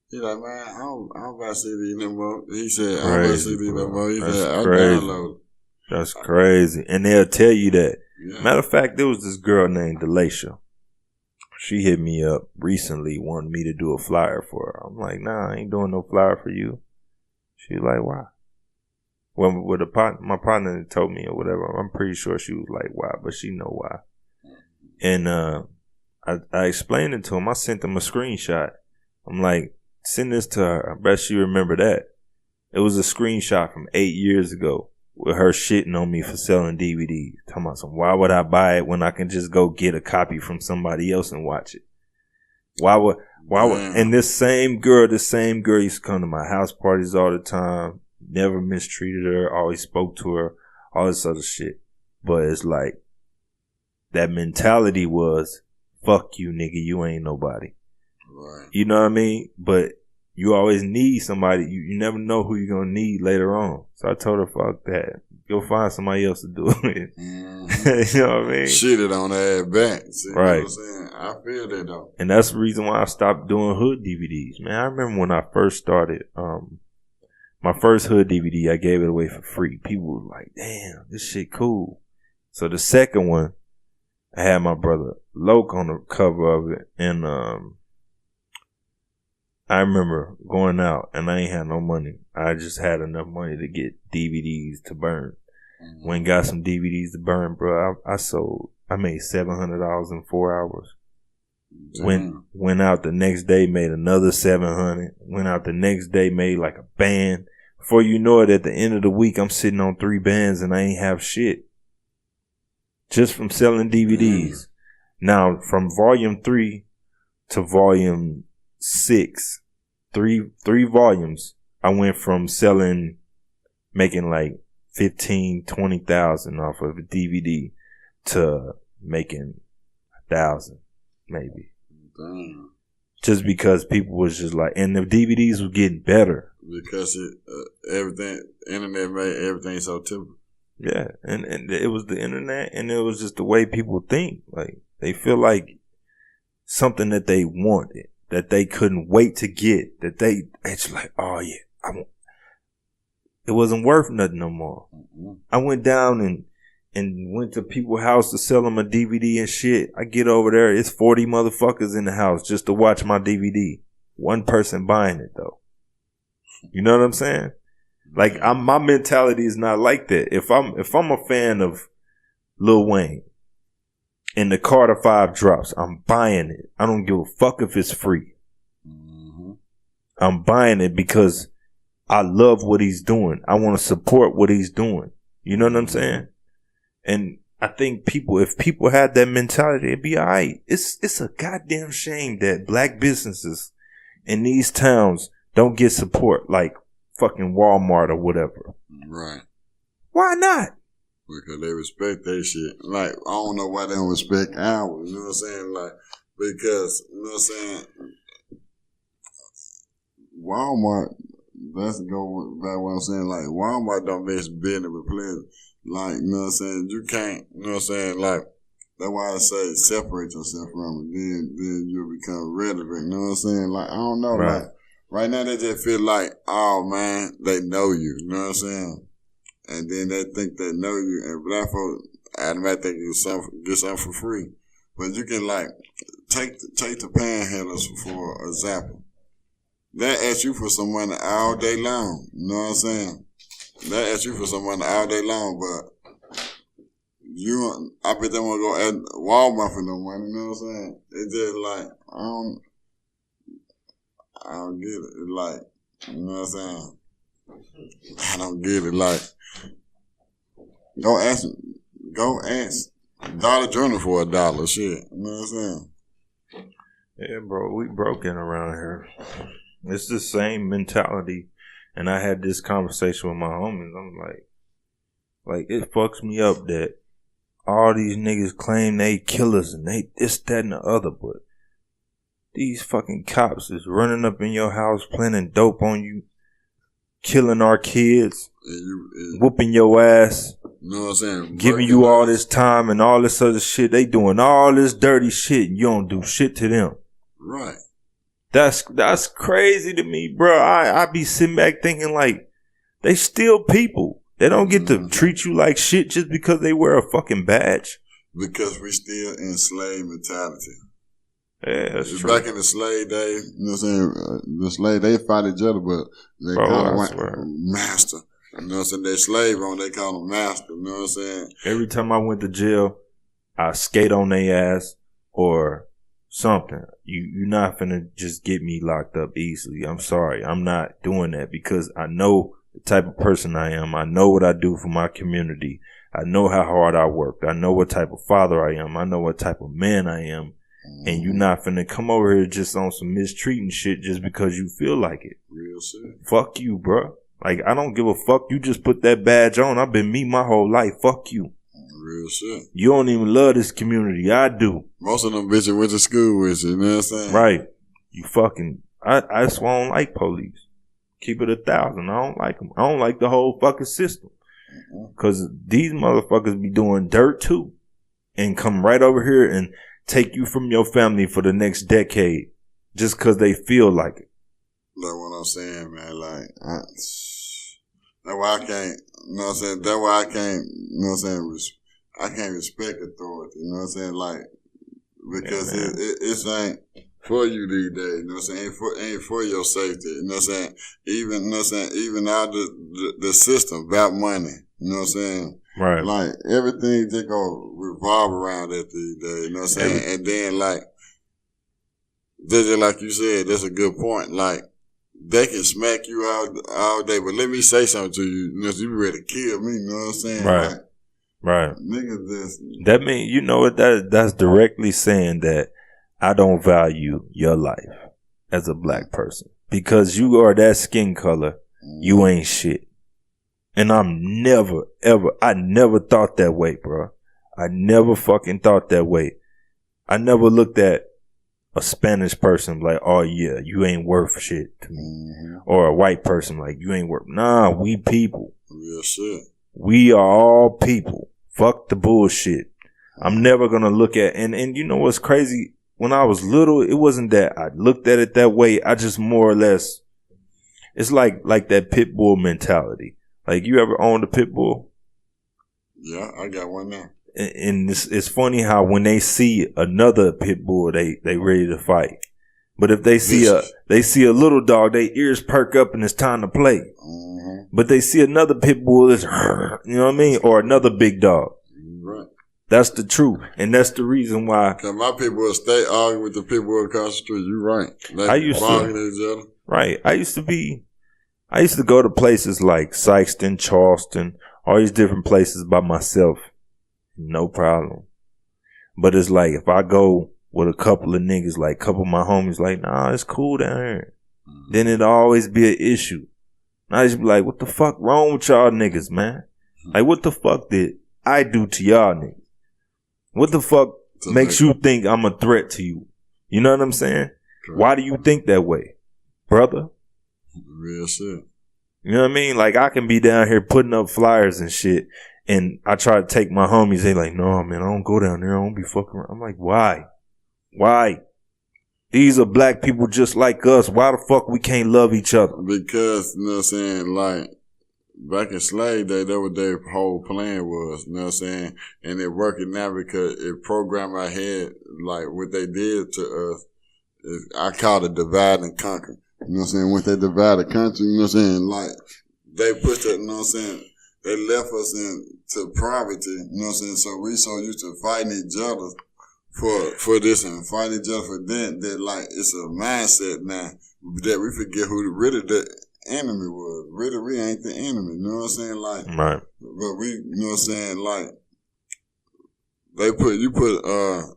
He like, man, I don't buy CD no more. He said, I don't buy CD no more. He said, I download it. That's crazy. And they'll tell you that. Yeah. Matter of fact, there was this girl named b.l.a.c.c.c. She hit me up recently, wanted me to do a flyer for her. I'm like, nah, I ain't doing no flyer for you. She's like, why? Well, with my partner told me or whatever, I'm pretty sure she was like, why? But she know why. And I explained it to him. I sent him a screenshot. I'm like, send this to her. I bet she remember that. It was a screenshot from 8 years ago with her shitting on me for selling DVDs. Talking about some, why would I buy it when I can just go get a copy from somebody else and watch it? Why would, and this same girl used to come to my house parties all the time, never mistreated her, always spoke to her, all this other shit. But it's like, that mentality was, fuck you, nigga, you ain't nobody. Right. You know what I mean? But you always need somebody. You never know who you're going to need later on. So I told her, fuck that. Go find somebody else to do it. Mm-hmm. You know what I mean? Shitted on her back. See right. What I'm saying? I feel that though. And that's the reason why I stopped doing hood DVDs. Man, I remember when I first started, my first hood DVD, I gave it away for free. People were like, damn, this shit cool. So the second one, I had my brother Loke on the cover of it, and I remember going out and I ain't had no money. I just had enough money to get DVDs to burn. Mm-hmm. Went and got some DVDs to burn, bro. I made $700 in 4 hours. Went out the next day, made another $700. Went out the next day, made like a band. Before you know it, at the end of the week, I'm sitting on 3 bands and I ain't have shit. Just from selling DVDs. Now, from volume 3 to volume 6, three volumes, I went from making like 15, 20,000 off of a DVD to making 1,000, maybe. Damn. Just because people was just like, and the DVDs were getting better. Because internet made everything so typical. Yeah, and it was the internet, and it was just the way people think. Like, they feel like something that they wanted, that they couldn't wait to get, it's like, oh yeah, it wasn't worth nothing no more. Mm-hmm. I went down and went to people's house to sell them a DVD and shit. I get over there, it's 40 motherfuckers in the house just to watch my DVD. One person buying it though. You know what I'm saying? Like, my mentality is not like that. If I'm a fan of Lil Wayne and the Carter 5 drops, I'm buying it. I don't give a fuck if it's free. Mm-hmm. I'm buying it because I love what he's doing. I want to support what he's doing. You know what I'm saying? And I think if people had that mentality, it'd be all right. It's a goddamn shame that black businesses in these towns don't get support like fucking Walmart or whatever. Right. Why not? Because they respect that shit. Like, I don't know why they don't respect ours. You know what I'm saying? Like, because, you know what I'm saying? Walmart, let's go back what I'm saying. Like, Walmart don't mix business with pleasure. Like, you know what I'm saying? You can't, you know what I'm saying? Like, that's why I say separate yourself from it. Then you'll become relevant. You know what I'm saying? Like, I don't know. Right. Like, Right now, they just feel like, oh man, they know you. You know what I'm saying? And then they think they know you, and black folks automatically get something for free. But you can like take the panhandlers for example. They ask you for some money all day long. You know what I'm saying? They ask you for some money all day long, but I bet they want to go at Walmart for no money. You know what I'm saying? It's just like I don't get it. It's like, you know what I'm saying? I don't get it. Like, go ask Dollar Journal for $1. Shit. You know what I'm saying? Yeah, bro, we broken around here. It's the same mentality. And I had this conversation with my homies. I'm like, it fucks me up that all these niggas claim they killers and they this, that, and the other, but these fucking cops is running up in your house, planting dope on you, killing our kids, whooping your ass, you know what I'm saying? Giving you all this time and all this other shit. They doing all this dirty shit and you don't do shit to them. Right. That's crazy to me, bro. I be sitting back thinking like, they still people. They don't get to treat you like shit just because they wear a fucking badge. Because we still in slave mentality. Yeah, that's true. Back in the slave day, you know what I'm saying? The slave, they fight each other, but they call them master. You know what I'm saying? They slave on, they call them master. You know what I'm saying? Every time I went to jail, I skate on their ass or something. You're not finna just get me locked up easily. I'm sorry. I'm not doing that because I know the type of person I am. I know what I do for my community. I know how hard I worked. I know what type of father I am. I know what type of man I am. And you're not finna come over here just on some mistreating shit just because you feel like it. Real shit. Fuck you, bro. Like, I don't give a fuck. You just put that badge on. I've been me my whole life. Fuck you. Real shit. You don't even love this community. I do. Most of them bitches went to school with you. You know what I'm saying? Right. You fucking... That's why I don't like police. Keep it 1,000. I don't like them. I don't like the whole fucking system. Because these motherfuckers be doing dirt too. And come right over here and take you from your family for the next decade just because they feel like it. Like what I'm saying, man. Like, that's why I can't, you know what I'm saying? That's why I can't, you know what I'm saying? I can't respect authority, you know what I'm saying? Like, because it ain't for you these days, you know what I'm saying? Ain't for your safety, you know what I'm saying? Even, you know what I'm saying? Even out the system about money, you know what I'm saying? Right. Like, everything just go revolve around that these days, you know what I'm saying? And then, like, just like you said, that's a good point. Like, they can smack you out all day, but let me say something to you. You know, you ready to kill me, you know what I'm saying? Right. Like, right. Niggas just... That mean, you know what, that's directly saying that I don't value your life as a black person. Because you are that skin color, you ain't shit. And I'm never, ever, I never thought that way, bro. I never fucking thought that way. I never looked at a Spanish person like, oh yeah, you ain't worth shit to me. Or a white person like, you ain't worth. Nah, we people. Real shit. We are all people. Fuck the bullshit. I'm never gonna look at, and you know what's crazy? When I was little, it wasn't that I looked at it that way. I just more or less, it's like that pit bull mentality. Like, you ever owned a pit bull? Yeah, I got one now. And it's funny how when they see another pit bull, they ready to fight. But if they see a little dog, their ears perk up and it's time to play. But they see another pit bull, it's, you know what I mean? Or another big dog. Right. That's the truth. And that's the reason why. Cause my people will stay arguing with the people across the street. You right. Like, I used to, each other. Right. I used to go to places like Sykeston, Charleston, all these different places by myself. No problem. But it's like, if I go with a couple of niggas, like a couple of my homies, like, nah, it's cool down here. Then it'll always be an issue. And I just be like, what the fuck wrong with y'all niggas, man? Like, what the fuck did I do to y'all niggas? What the fuck makes you think I'm a threat to you? You know what I'm saying? Correct. Why do you think that way, brother? Real shit. You know what I mean? Like, I can be down here putting up flyers and shit, and I try to take my homies. They like, no, man, I don't go down there. I don't be fucking around. I'm like, why? Why? These are black people just like us. Why the fuck we can't love each other? Because, you know what I'm saying, like, back in slave day, that what their whole plan was, you know what I'm saying? And it working now because it programmed our head, like, what they did to us. I call it divide and conquer. You know what I'm saying? When they divide the country, you know what I'm saying? Like, they put that, you know what I'm saying? They left us into poverty, you know what I'm saying? So we so used to fighting each other for this and fighting each other for that like, it's a mindset now that we forget who really the enemy was. Really, we ain't the enemy, you know what I'm saying? Like, right. But we, you know what I'm saying? Like, you put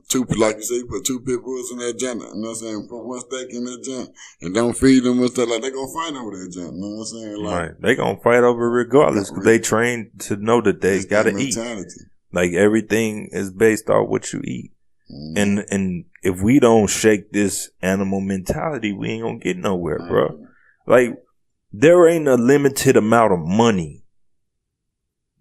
two, like you said, you put two pit bulls in that joint, you know what I'm saying? Put one steak in that joint and don't feed them and stuff, like, they gonna fight over that joint, you know what I'm saying? Like, right. They gonna fight over regardless because they trained to know that they gotta eat. Like, everything is based off what you eat. Mm. And if we don't shake this animal mentality, we ain't gonna get nowhere, bro. Like, there ain't a limited amount of money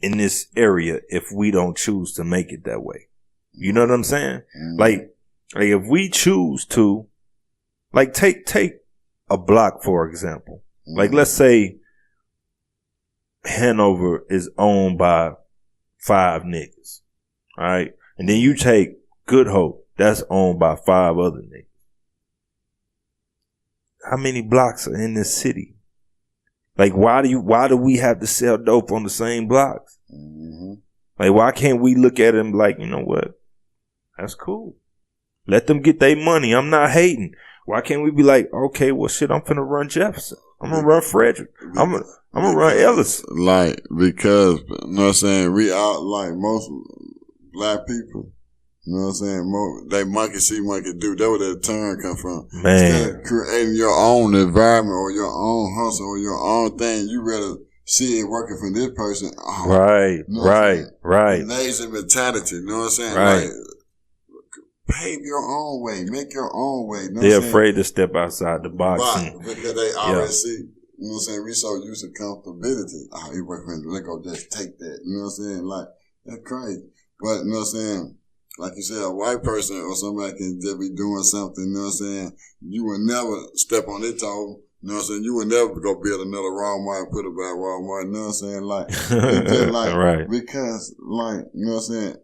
in this area if we don't choose to make it that way. You know what I'm saying? Mm. Like if we choose to, like, take a block, for example. Mm. Like, let's say Hanover is owned by 5 niggas. All right. And then you take Good Hope, that's owned by 5 other niggas. How many blocks are in this city? Like, why do we have to sell dope on the same blocks? Mm-hmm. Like, why can't we look at them like, you know what? That's cool. Let them get their money. I'm not hating. Why can't we be like, okay, well, shit, I'm finna run Jefferson. I'm gonna run Frederick. I'm gonna run Ellis. Like, because, you know what I'm saying, we out, like, most black people, you know what I'm saying, they monkey see, monkey do. That's where that term come from. Man. Instead of creating your own environment or your own hustle or your own thing, you rather see it working for this person. Oh, right, you know right. Lazy mentality, you know what I'm saying? Right. Like, pave your own way, make your own way. You know They're afraid to step outside the box. Because they already see, you know what I'm saying, we so used to comfortability. Oh, you work for me, let go, just take that. You know what I'm saying? Like, that's crazy. But, you know what I'm saying, like you said, a white person or somebody can just be doing something, you know what I'm saying, you will never step on their toe. You know what I'm saying? You would never go build another Walmart and put it back Walmart. You know what I'm saying? Like, it's just like, right. Because, like, you know what I'm saying?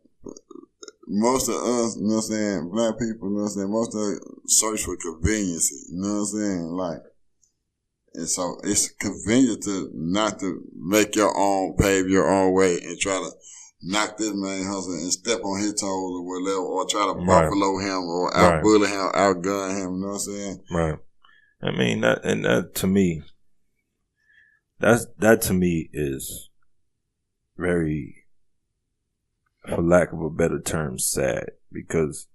Most of us, you know what I'm saying, black people, you know what I'm saying, most of us search for convenience. You know what I'm saying? Like, and so it's convenient to not to make your own, pave your own way and try to knock this man hustle and step on his toes or whatever, or try to buffalo him or out-bully him, outgun him, you know what I'm saying? Right. I mean, that to me, that to me is very, for lack of a better term, sad, because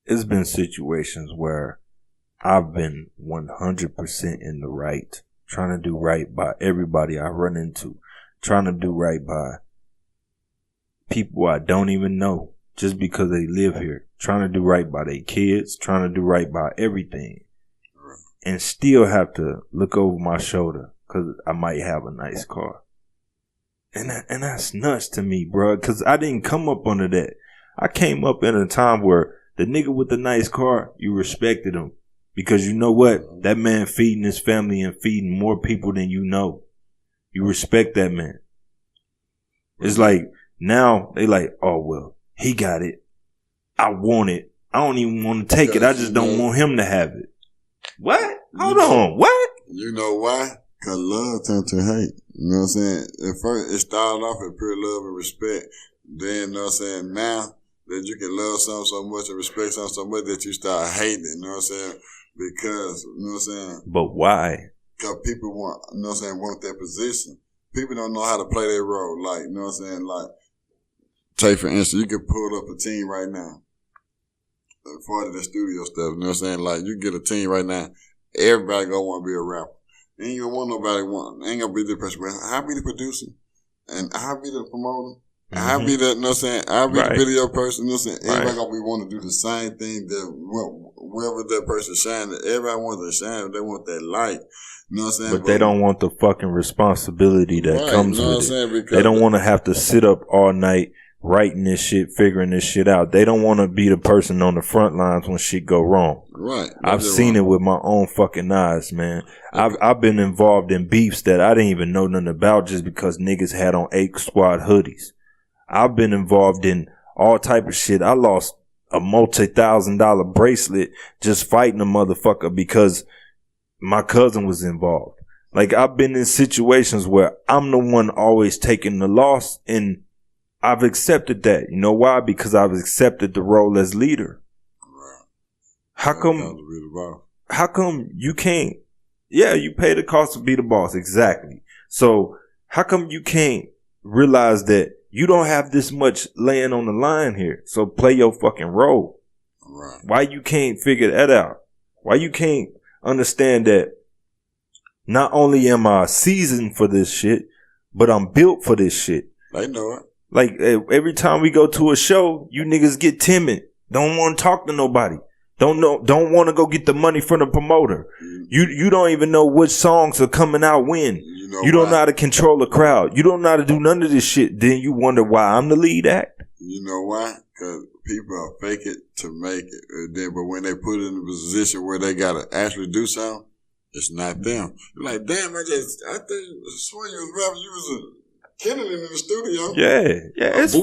it's been situations where I've been 100% in the right, trying to do right by everybody I run into, trying to do right by people I don't even know just because they live here, trying to do right by their kids, trying to do right by everything, and still have to look over my shoulder because I might have a nice car. And that's nuts to me, bro, because I didn't come up under that. I came up in a time where the nigga with the nice car, you respected him. Because you know what? That man feeding his family and feeding more people than you know. You respect that man. It's like, now they like, oh, well, he got it. I want it. I don't even want to take it. I just don't want him to have it. What? Hold on. What? You know why? Because love turned to hate. You know what I'm saying? At first, it started off with pure love and respect. Then, you know what I'm saying, now that you can love something so much and respect something so much that you start hating it, you know what I'm saying? Because, you know what I'm saying? But why? Because people want, you know what I'm saying, want that position. People don't know how to play their role. Like, you know what I'm saying? Like, take for instance, you can pull up a team right now. Part of the studio stuff, you know what I'm saying? Like, you get a team right now, everybody gonna want to be a rapper. Ain't gonna want nobody ain't gonna be the person. I'll be the producer, and I'll be the promoter. Mm-hmm. I'll be the, you know what I'm saying? I'll be the video person, you know what I'm saying? Everybody gonna be want to do the same thing that wherever that person shining, everybody wants to shine, they want that light. You know what I'm saying? But they don't want the fucking responsibility that comes you know with it. They don't want to have to sit up all night writing this shit, figuring this shit out. They don't want to be the person on the front lines when shit go wrong. Right. I've seen it with my own fucking eyes, man. I've been involved in beefs that I didn't even know nothing about just because niggas had on 8 Squad hoodies. I've been involved in all type of shit. I lost a multi-$1,000 bracelet just fighting a motherfucker because my cousin was involved. Like, I've been in situations where I'm the one always taking the loss, and I've accepted that. You know why? Because I've accepted the role as leader. Right. How come you can't? Yeah, you pay the cost to be the boss. Exactly. So how come you can't realize that you don't have this much laying on the line here? So play your fucking role. Right. Why you can't figure that out? Why you can't understand that not only am I seasoned for this shit, but I'm built for this shit? They know it. Like, every time we go to a show, you niggas get timid. Don't want to talk to nobody. Don't want to go get the money from the promoter. You don't even know which songs are coming out when. You don't know how to control a crowd. You don't know how to do none of this shit. Then you wonder why I'm the lead act. You know why? Because people are fake it to make it. But when they put it in a position where they got to actually do something, it's not them. You're like, damn, I swear you was rapping. You was killing it in the studio. Yeah. It's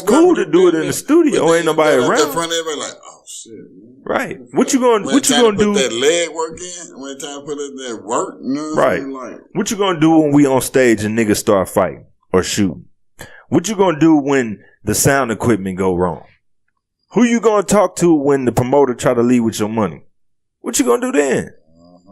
cool to do it in the studio. Ain't nobody around. In front of everybody like, oh shit, man. Right. What you gonna do? Put that leg work in. When time to put in that work, you know what I'm saying? What you gonna do when we on stage and niggas start fighting or shooting? What you gonna do when the sound equipment go wrong? Who you gonna talk to when the promoter try to leave with your money? What you gonna do then?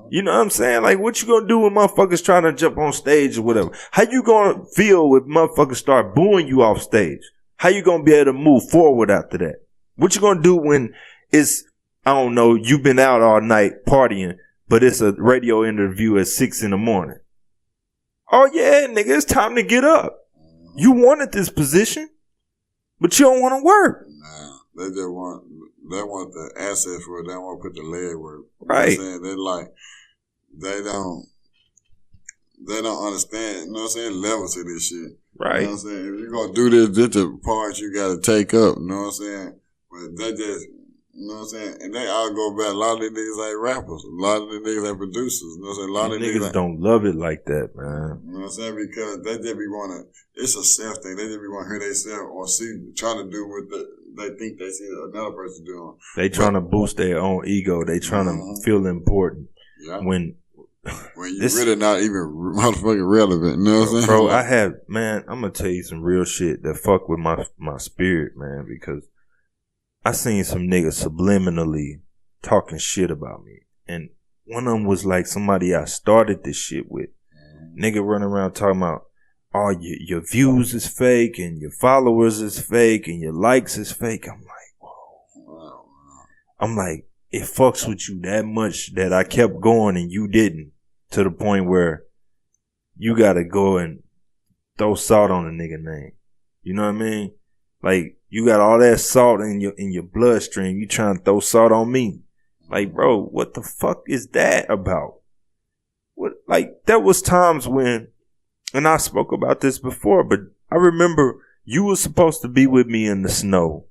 You know what I'm saying? Like, what you gonna do when motherfuckers trying to jump on stage or whatever? How you gonna feel if motherfuckers start booing you off stage? How you gonna be able to move forward after that? What you gonna do when it's, I don't know, you've been out all night partying, but it's a radio interview at 6 a.m? Oh yeah, nigga, it's time to get up. You wanted this position, but you don't want to work. Nah, they want the assets for it. They don't want to put the leg work. Right. You know what I'm saying? They're like, they don't understand, you know what I'm saying, levels to this shit. Right. You know what I'm saying? If you're going to do this the parts you got to take up, you know what I'm saying? But they just, you know what I'm saying? And they all go back. A lot of these niggas ain't rappers. A lot of these niggas ain't producers. You know what I'm saying? A lot of niggas don't love it like that, man. You know what I'm saying? Because they just be want to, it's a self thing. They just be want to hear themselves or see, trying to do what they think they see another person doing. They trying to boost their own ego. They trying to feel important. Yeah. When you're really not even motherfucking relevant. You know what I'm saying? Bro, I'm going to tell you some real shit that fuck with my spirit, man, because I seen some niggas subliminally talking shit about me. And one of them was like somebody I started this shit with. Nigga running around talking about, oh, your views is fake and your followers is fake and your likes is fake. I'm like, whoa. I'm like, it fucks with you that much that I kept going and you didn't, to the point where you gotta go and throw salt on a nigga name. You know what I mean? Like, you got all that salt in your bloodstream. You trying to throw salt on me. Like, bro, what the fuck is that about? What, like, there was times when, and I spoke about this before, but I remember you were supposed to be with me in the snow,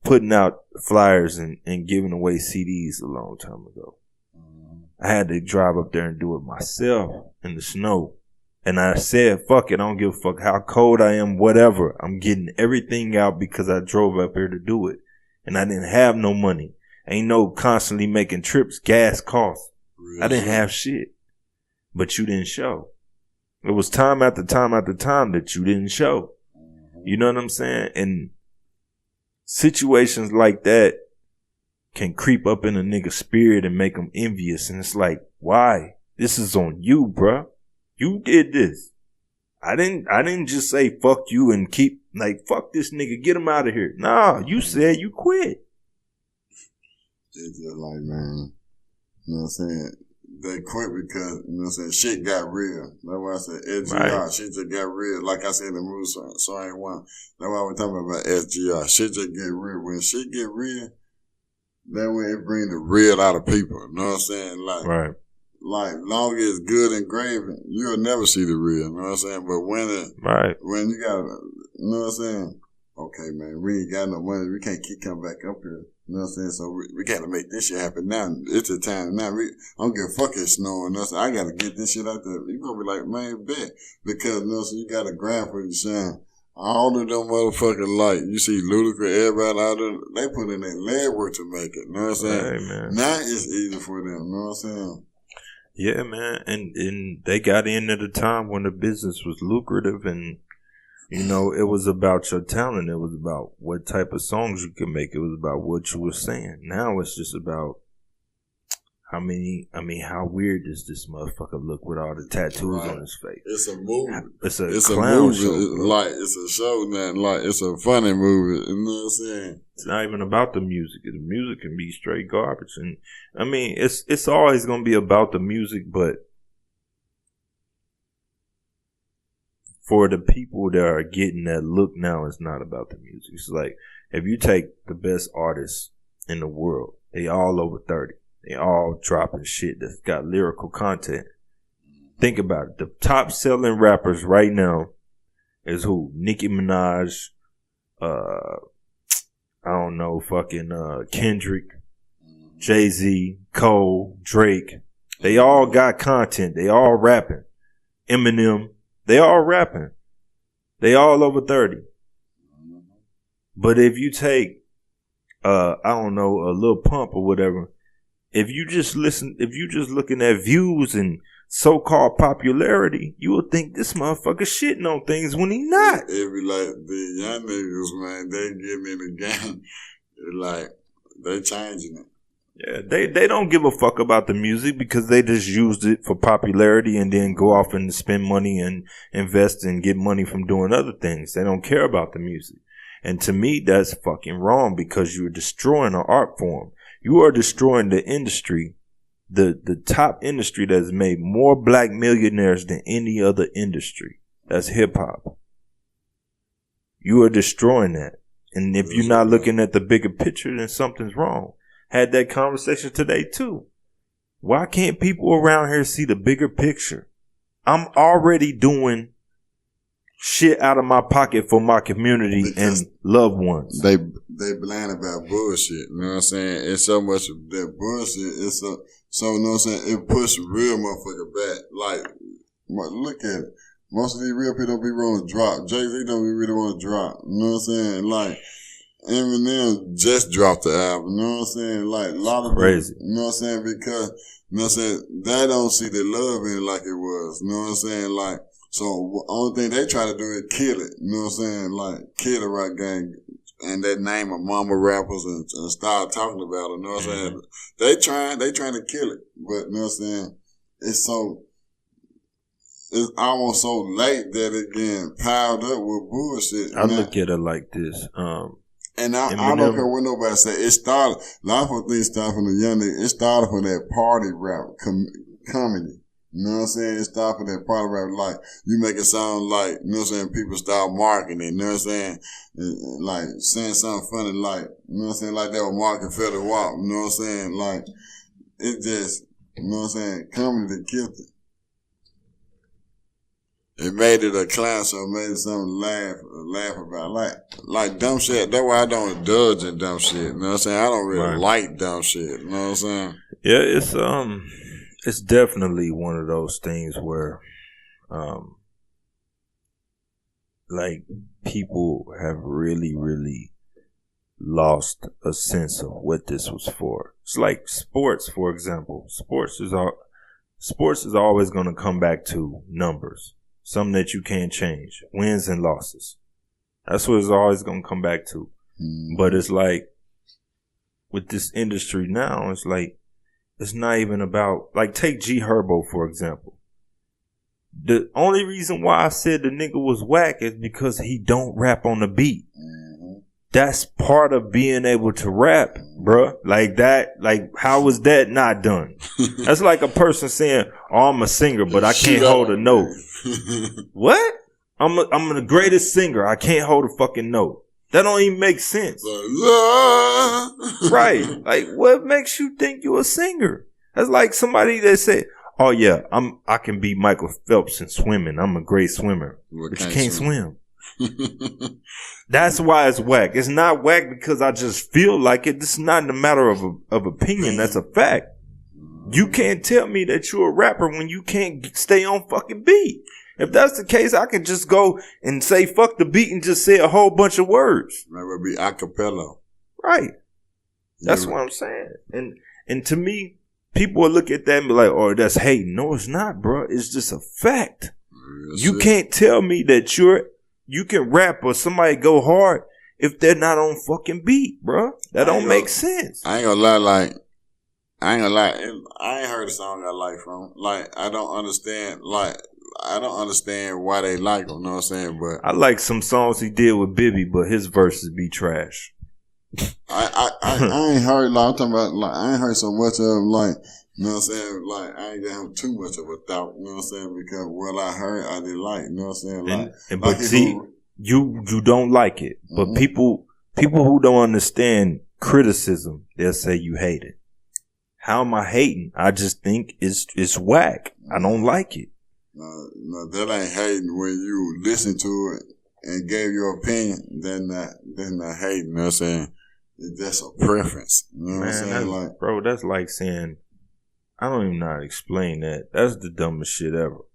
putting out flyers and giving away CDs a long time ago. I had to drive up there and do it myself in the snow. And I said, fuck it, I don't give a fuck how cold I am, whatever. I'm getting everything out because I drove up here to do it. And I didn't have no money. Ain't no constantly making trips, gas costs. Really? I didn't have shit. But you didn't show. It was time after time after time that you didn't show. You know what I'm saying? And situations like that can creep up in a nigga's spirit and make him envious. And it's like, why? This is on you, bruh. You did this. I didn't just say fuck you and keep like fuck this nigga, get him out of here. Nah, you said you quit. It's just like, man, you know what I'm saying? They quit because, you know what I'm saying, shit got real. That's why I said SGR, right. Shit just got real. Like I said in the movie, so I ain't one. That's why we're talking about SGR. Shit just get real. When shit get real, that way it bring the real out of people. You know what I'm saying? Like, right. like long as it's good engraving, you'll never see the real. You know what I'm saying? But when you got, you know what I'm saying? Okay, man, we ain't got no money. We can't keep coming back up here. You know what I'm saying? So we got to make this shit happen now. It's the time now. I don't give a fuck it's snowing. You know what I'm saying? I got to get this shit out there. You gonna be like, man, bet. Because, you know what I'm saying? You got a grind for your shine. All of them motherfucking like, you see Ludacris, everybody out there, they put in their leg work to make it. You know what I'm saying? Hey, man. Now it's easy for them. You know what I'm saying? Yeah, man. And they got in at a time when the business was lucrative and, you know, it was about your talent. It was about what type of songs you could make. It was about what you were saying. Now it's just about how weird does this motherfucker look with all the tattoos on his face? It's a movie. It's a movie. show, like, it's a show now. Like, it's a funny movie. You know what I'm saying? It's not even about the music. The music can be straight garbage. And, I mean, it's always going to be about the music, but for the people that are getting that look now, it's not about the music. It's like, if you take the best artists in the world, they all over 30. They all dropping shit that's got lyrical content. Think about it. The top selling rappers right now is who? Nicki Minaj, I don't know, fucking Kendrick, Jay-Z, Cole, Drake. They all got content. They all rapping. Eminem. They all rapping. They all over 30. But if you take, I don't know, a Lil Pump or whatever, if you just looking at views and so-called popularity, you will think this motherfucker shitting on things when he not. It be like the young niggas, man, they getting in the game. Like, they changing it. Yeah, they don't give a fuck about the music because they just used it for popularity and then go off and spend money and invest and get money from doing other things. They don't care about the music. And to me, that's fucking wrong because you're destroying an art form. You are destroying the industry, the top industry that's made more black millionaires than any other industry. That's hip hop. You are destroying that. And if you're not looking at the bigger picture, then something's wrong. Had that conversation today too. Why can't people around here see the bigger picture? I'm already doing shit out of my pocket for my community because and loved ones. They blind about bullshit. You know what I'm saying? It's so much of that bullshit. It's so you know what I'm saying? It pushes real motherfucker back. Like, look at it. Most of these real people don't be willing to drop. Jay-Z don't be really want to drop. You know what I'm saying? Like, Eminem just dropped the album. You know what I'm saying? Like, a lot of crazy. People, you know what I'm saying? Because, you know what I'm saying? They don't see the love in it like it was. You know what I'm saying? Like, so only thing they try to do is kill it. You know what I'm saying? Like, kill the rap gang and that name of mama rappers and start talking about it. You know what I'm saying? They trying to kill it. But, you know what I'm saying? It's almost so late that it getting piled up with bullshit. I look at it like this. And I don't care what nobody say. It started, a lot of things started from the young nigga. It started from that party rap comedy. You know what I'm saying? It started from that party rap. Like, you make it sound like, you know what I'm saying? People start marketing it. You know what I'm saying? Like, saying something funny like, you know what I'm saying? Like that was marking Federal Walk. You know what I'm saying? Like, it just, you know what I'm saying? Comedy that killed it. It made it a clown, so it made it something to laugh about. Like dumb shit. That's why I don't indulge in dumb shit. You know what I'm saying? I don't really like dumb shit. You know what I'm saying? Yeah, it's definitely one of those things where, like, people have really, really lost a sense of what this was for. It's like sports, for example. Sports is always going to come back to numbers. Something that you can't change. Wins and losses. That's what it's always going to come back to. But it's like, with this industry now, it's like, it's not even about, like, take G Herbo, for example. The only reason why I said the nigga was whack is because he don't rap on the beat. That's part of being able to rap, bruh. Like that, like, how was that not done? That's like a person saying, oh, I'm a singer, but I can't hold a note. What? I'm the greatest singer. I can't hold a fucking note. That don't even make sense. Right. Like, what makes you think you're a singer? That's like somebody that said, oh yeah, I can be Michael Phelps in swimming. I'm a great swimmer, but you can't swim. That's why it's whack. It's not whack because I just feel like it. This is not a matter of opinion. That's a fact. You can't tell me that you're a rapper when you can't stay on fucking beat. If that's the case, I can just go and say fuck the beat and just say a whole bunch of words. That would be acapella. Right. That's what I'm saying. And to me, people will look at that and be like, oh, that's hating. No, it's not, bro. It's just a fact. You can't tell me that you can rap or somebody go hard if they're not on fucking beat, bro. That don't make sense. I ain't gonna lie, I ain't heard a song I like from. Like, I don't understand why they like them, you know what I'm saying? But I like some songs he did with Bibby, but his verses be trash. I ain't heard, like, I'm talking about, like, I ain't heard so much of them, like, you know what I'm saying? Like, I ain't got too much of a thought, you know what I'm saying? Because what I heard, I didn't like, you know what I'm saying? Like, but see, you don't like it. But people who don't understand criticism, they'll say you hate it. How am I hating? I just think it's whack. I don't like it. No, that ain't hating. When you listen to it and gave your opinion, then not hating, you know what I'm saying? That's a preference. You know what I'm saying? Like, bro, that's like saying, I don't even know how to explain that. That's the dumbest shit ever.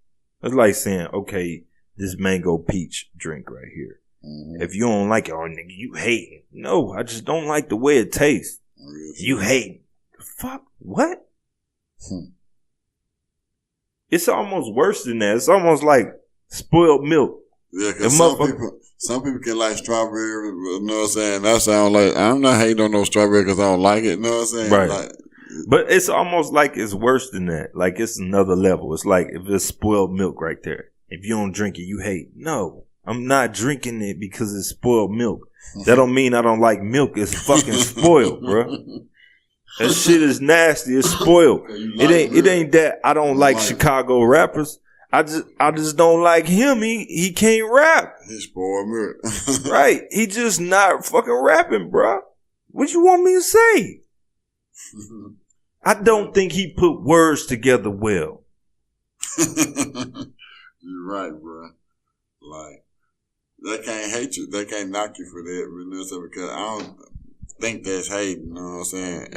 It's like saying, okay, this mango peach drink right here. Mm-hmm. If you don't like it, oh nigga, you hating. No, I just don't like the way it tastes. You hating. Fuck, what? It's almost worse than that. It's almost like spoiled milk. Yeah, because some people can like strawberry, you know what I'm saying? That sound like, I'm not hating on no strawberry because I don't like it, you know what I'm saying? Right. Like, but it's almost like it's worse than that. Like it's another level. It's like if it's spoiled milk right there. If you don't drink it, you hate. No, I'm not drinking it because it's spoiled milk. That don't mean I don't like milk. It's fucking spoiled, bro. That shit is nasty. It's spoiled. It ain't that I don't like Chicago rappers. I just don't like him. He can't rap. He's spoiled milk. Right. He just not fucking rapping, bro. What you want me to say? I don't think he put words together well. You're right, bro. Like, they can't hate you. They can't knock you for that, because I don't think that's hating, you know what I'm saying?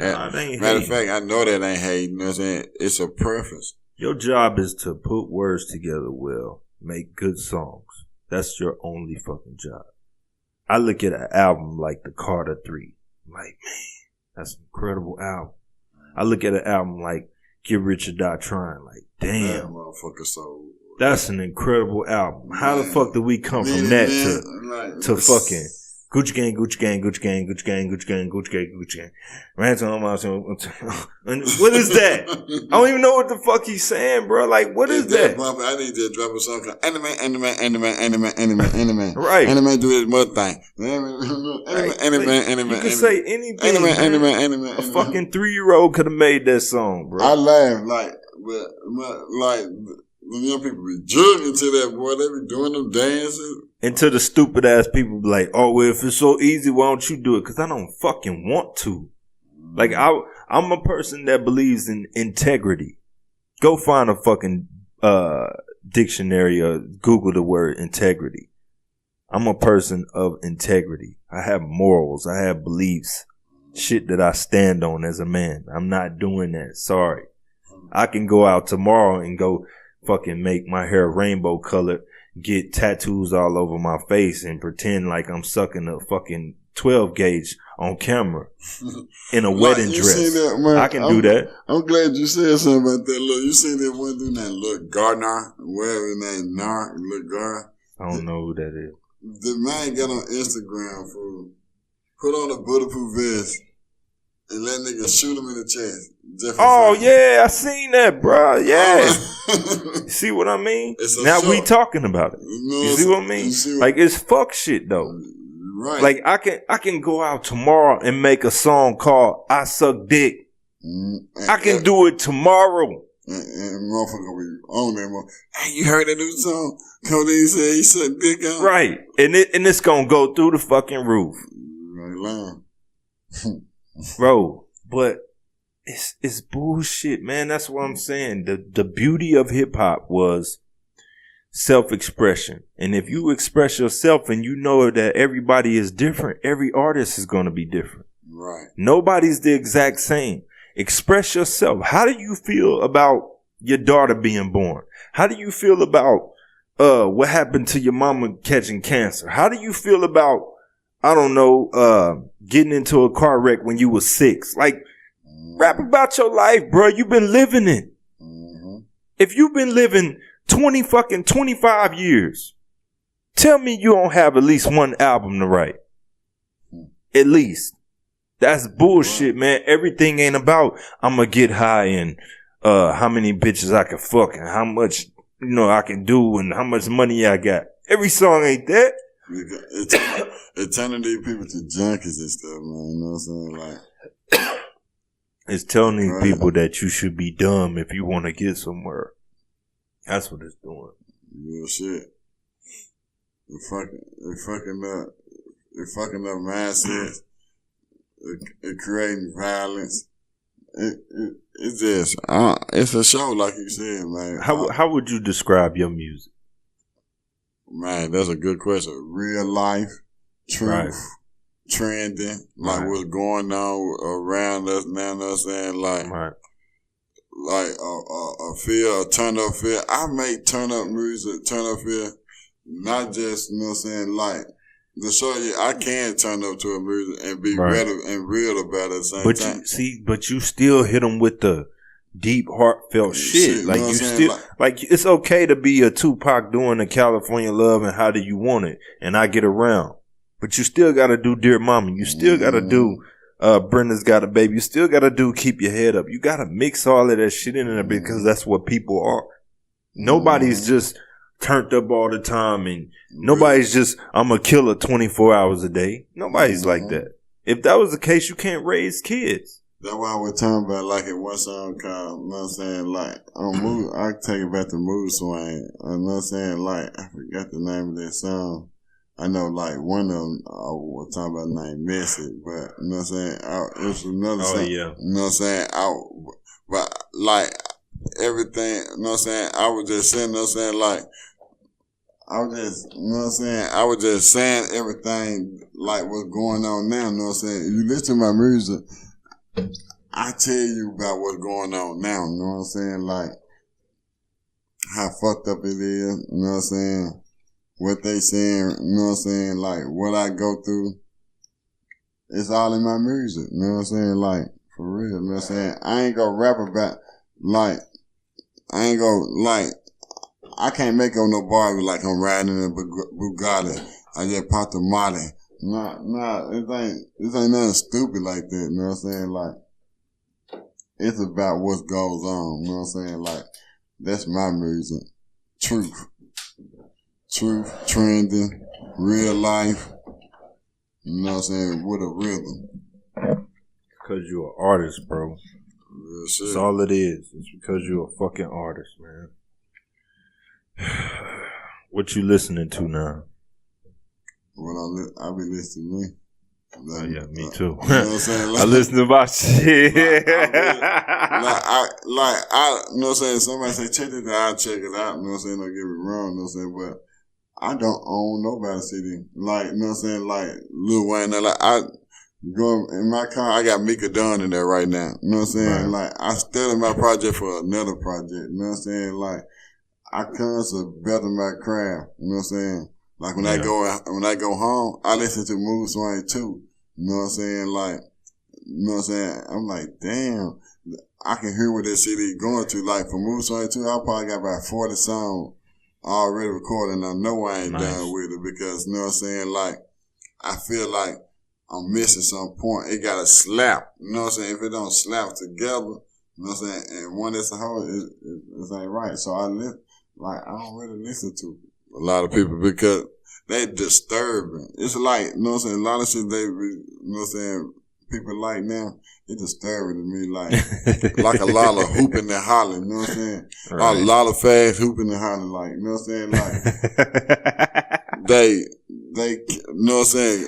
Matter of fact, I know that ain't hating, you know what I'm saying? It's a preference. Your job is to put words together well, make good songs. That's your only fucking job. I look at an album like the Carter 3. I'm like, man, that's an incredible album. I look at an album like Get Rich or Die Trying, like, damn. That motherfucker so... That's an incredible album. How the fuck did we come from that to fucking Gucci Gang, Gucci Gang, Gucci Gang, Gucci Gang, Gucci Gang, Gucci Gang, Gucci Gang. What is that? I don't even know what the fuck he's saying, bro. Like, what is that? I need to drop a song called Anime. Right. Anime do this mother thing. Anime. You can say anything. Anime. A fucking 3-year-old could have made that song, bro. I laugh, when young people be jugging to that, boy, they be doing them dances. And to the stupid ass people be like, oh, well, if it's so easy, why don't you do it? Because I don't fucking want to. Like, I'm a person that believes in integrity. Go find a fucking dictionary or Google the word integrity. I'm a person of integrity. I have morals. I have beliefs. Shit that I stand on as a man. I'm not doing that. Sorry. I can go out tomorrow and go fucking make my hair rainbow colored, get tattoos all over my face and pretend like I'm sucking a fucking 12 gauge on camera in a wedding dress. That, I can do that. I'm glad you said something about that. Look, you seen that one dude named Look Gardner, whatever his name, Look Gardner. I don't know who that is. The man got on Instagram for put on a bulletproof vest and let niggas shoot him in the chest. Oh, yeah, I seen that, bro. Yeah. See what I mean? Now we talking about it. You see what I mean? Like, it's fuck shit, though. Right. Like, I can go out tomorrow and make a song called I Suck Dick. I can do it tomorrow. And motherfucker be on that motherfucker. Hey, you heard that new song? Codeine said he sucked dick out. Right. And it's gonna go through the fucking roof. Right, bro, but it's bullshit, man. That's what I'm saying. The beauty of hip hop was self-expression. And if you express yourself and you know that everybody is different, every artist is going to be different. Right. Nobody's the exact same. Express yourself. How do you feel about your daughter being born? How do you feel about what happened to your mama catching cancer? How do you feel about, I don't know, getting into a car wreck when you were 6? Like, rap about your life, bro. You've been living it. Mm-hmm. If you've been living 25 years, tell me you don't have at least one album to write. At least. That's bullshit, man. Everything ain't about I'm gonna get high and how many bitches I can fuck and how much I can do and how much money I got. Every song ain't that. It's turning these people to junkies and stuff, man. You know what I'm saying? Like, it's telling these people that you should be dumb if you want to get somewhere. That's what it's doing. Real shit. It's fucking up mindsets. It creating violence. It's just it's a show, like you said, man. How would you describe your music? Man, that's a good question. Real life, truth, trending, like what's going on around us now. You know what I'm saying? Like a feel, a turn up feel. I make turn up music, turn up feel, not just, you know what I'm saying, like, to show you I can turn up to a music and be real and real about it at the same time. But you still hit them with the deep, heartfelt shit. Like, you still, like, it's okay to be a Tupac doing the California Love and How Do You Want It and I Get Around. But you still gotta do Dear Mama. You still gotta do Brenda's Got a Baby. You still gotta do Keep Your Head Up. You gotta mix all of that shit in there because that's what people are. Nobody's just turned up all the time and nobody's just, I'm a killer 24 hours a day. Nobody's like that. If that was the case, you can't raise kids. That's why we're talking about, like, in one song called, you know what I'm saying, like, I take it back to Mood Swing. You know what I'm saying, like, I forgot the name of that song. I know, like, one of them, I was talking about the name Message, but, you know what I'm saying, it was another song. Yeah. You know what I'm saying, but, like, everything, you know what I'm saying, I was just saying, you know what I'm saying, like, I was just, you know what I'm saying, I was just saying everything, like, what's going on now, you know what I'm saying. If you listen to my music, I tell you about what's going on now, you know what I'm saying, like, how fucked up it is, you know what I'm saying, what they saying, you know what I'm saying, like, what I go through, it's all in my music, you know what I'm saying, like, for real, you know what I'm saying. I ain't gonna rap about, like, I can't make up no bar like I'm riding in a Bugatti. I just popped a Molly. Nah, it ain't nothing stupid like that, you know what I'm saying? Like, it's about what goes on, you know what I'm saying? Like, that's my music. Truth, trending, real life, you know what I'm saying, with a rhythm. Because you're an artist, bro. Real shit. That's all it is. It's because you're a fucking artist, man. What you listening to now? Well, I be listening to me. Oh, yeah, me too. You know what I'm saying? Like, I listen to my shit. I you know what I'm saying? Somebody say, check it out, I'll check it out. You know what I'm saying? Don't get me wrong, you know what I'm saying? But I don't own nobody's CD. Like, you know what I'm saying? Like, Lil Wayne, like, I go in my car, I got Mika Dunn in there right now. You know what I'm saying? Like, I studied my project for another project. You know what I'm saying? Like, I constantly better my craft. You know what I'm saying? Like, when I go home, I listen to Mood Swing too. You know what I'm saying? Like, you know what I'm saying? I'm like, damn, I can hear what this CD going to. Like, for Mood Swing 2, I probably got about 40 songs already recorded, and I know I ain't done with it because, you know what I'm saying? Like, I feel like I'm missing some point. It got to slap. You know what I'm saying? If it don't slap together, you know what I'm saying? And one that's a whole, it ain't right. So I don't really listen to a lot of people because they disturbing. It's like, you know what I'm saying, a lot of shit they, you know what I'm saying, people like now, it's disturbing to me, like a lot of hooping and hollering, you know what I'm saying? Right. A lot of fast hooping and hollering, like, you know what I'm saying, like, they, you know what I'm saying,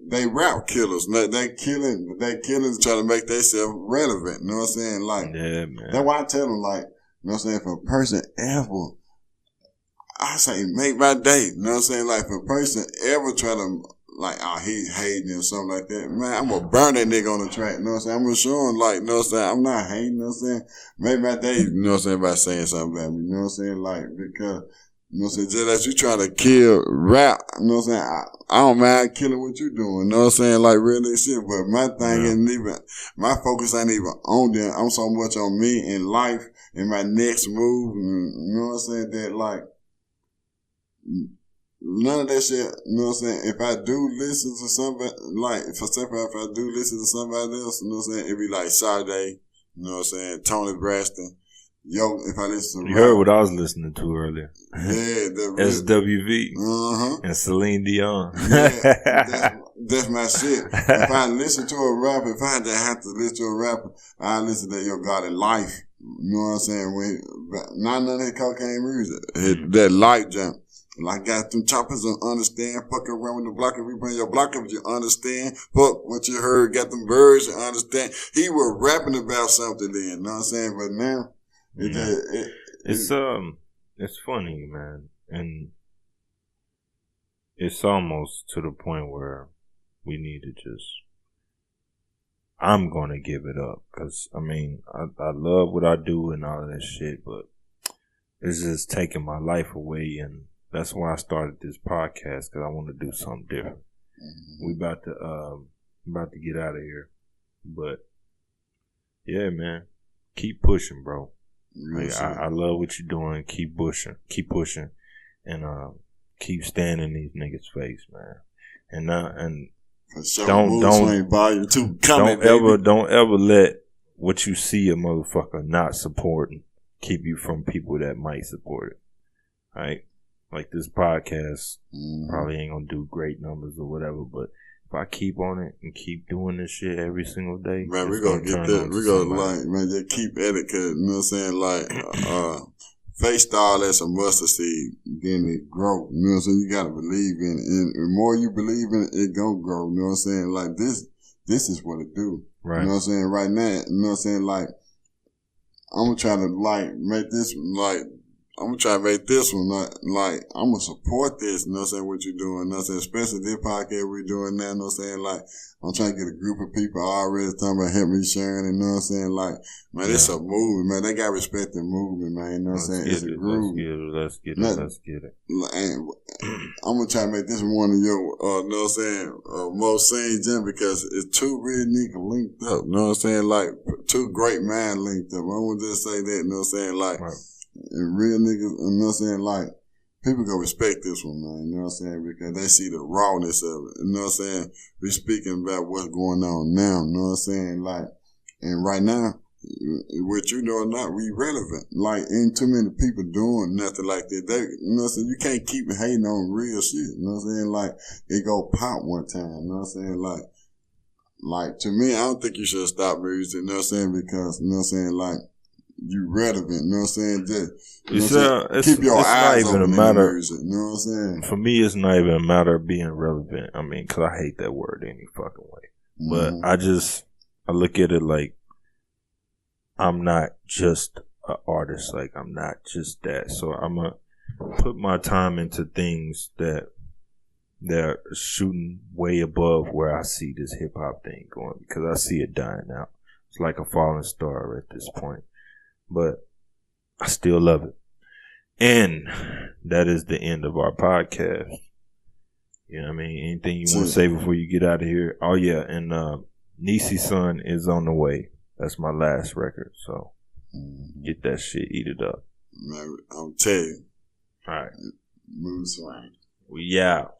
they rap killers. They killing trying to make themselves relevant. You know what I'm saying? Like, yeah, man. that's why I tell them, like, you know what I'm saying? If a person ever, I say, make my day. You know what I'm saying? Like, if a person ever try to, like, oh, he hating or something like that, man, I'm gonna burn that nigga on the track. You know what I'm saying? I'm gonna show him, like, you know what I'm saying? I'm not hating, you know what I'm saying? Make my day, you know what I'm saying, by saying something about me. You know what I'm saying? Like, because, you know what I'm saying? Just as you trying to kill rap, you know what I'm saying? I don't mind killing what you doing. You know what I'm saying? Like, really shit. But my thing ain't even, my focus ain't even on them. I'm so much on me in life and my next move. And, you know what I'm saying? That, like, none of that shit, you know what I'm saying? If I do listen to somebody, like, if I do listen to somebody else, you know what I'm saying? It'd be like Sade, you know what I'm saying? Tony Braxton. Yo, if I listen to you heard what I was listening to earlier. Yeah, SWV and Celine Dion. Yeah, that's my shit. If I listen to a rapper, if I have to listen to a rapper, I listen to Yo God in Life. You know what I'm saying? Not none of that cocaine music. That light jump. Like, got them choppers and understand. Fuck around with the block, if we bring your block up, you understand. Fuck what you heard, got them birds, you understand. He was rapping about something then, you know what I'm saying? But now, it's funny, man. And it's almost to the point where we need to just, I'm going to give it up. Cause I mean, I love what I do and all of that shit, but it's just taking my life away. And that's why I started this podcast, cause I want to do something different. We about to get out of here, but yeah, man, keep pushing, bro. Like, I love what you're doing. Keep pushing, and keep standing in these niggas' face, man. And sure, don't ever let what you see a motherfucker not supporting keep you from people that might support it. Right? Like this podcast probably ain't gonna do great numbers or whatever, but if I keep on it and keep doing this shit every single day, man, we're gonna get that. We're gonna, like, man, just keep at it, cause, you know what I'm saying? Like, faith style as a mustard seed, then it grow. You know what I'm saying? You gotta believe in it. And the more you believe in it, it gonna grow. You know what I'm saying? Like, this is what it do. Right. You know what I'm saying? Right now, you know what I'm saying? Like, I'm gonna try to, like, make this, like, I'm gonna try to make this one, like, I'm gonna support this, you know what I'm saying, what you're doing, you know what I'm saying, especially this podcast we're doing now, you know what I'm saying, like, I'm trying to get a group of people already talking about help me sharing, you know what I'm saying, like, man, it's a movement, man, they got respect the movement, man, you know what I'm saying, it's a groove. Let's get it. And I'm gonna try to make this one of your, you know what I'm saying, most seen gems, because it's two real niggas linked up, you know what I'm saying, like, two great minds linked up. I want to just say that, you know what I'm saying, like, and real niggas, you know what I'm saying, like, people gonna respect this one, man, you know what I'm saying, because they see the rawness of it, you know what I'm saying, we speaking about what's going on now, you know what I'm saying, like, and right now, what you know or not, we relevant, like, ain't too many people doing nothing like that, they, you know what I'm saying, you can't keep hating on real shit, you know what I'm saying, like, it go pop one time, you know what I'm saying, like, to me, I don't think you should stop music, you know what I'm saying, because, you know what I'm saying, like, you relevant, you know what I'm saying? Just, you know keep your eyes open in the music, you know what I'm saying? For me, it's not even a matter of being relevant. I mean, cause I hate that word any fucking way. But I look at it like, I'm not just an artist. Like, I'm not just that. So I'm gonna put my time into things that they're shooting way above where I see this hip hop thing going, because I see it dying out. It's like a falling star at this point. But I still love it. And that is the end of our podcast. You know what I mean? Anything you want to say before you get out of here? Oh, yeah. And Niecy's son is on the way. That's my last record. So get that shit, eat it up. Man, I'll tell you. All right. Mood swing. We out.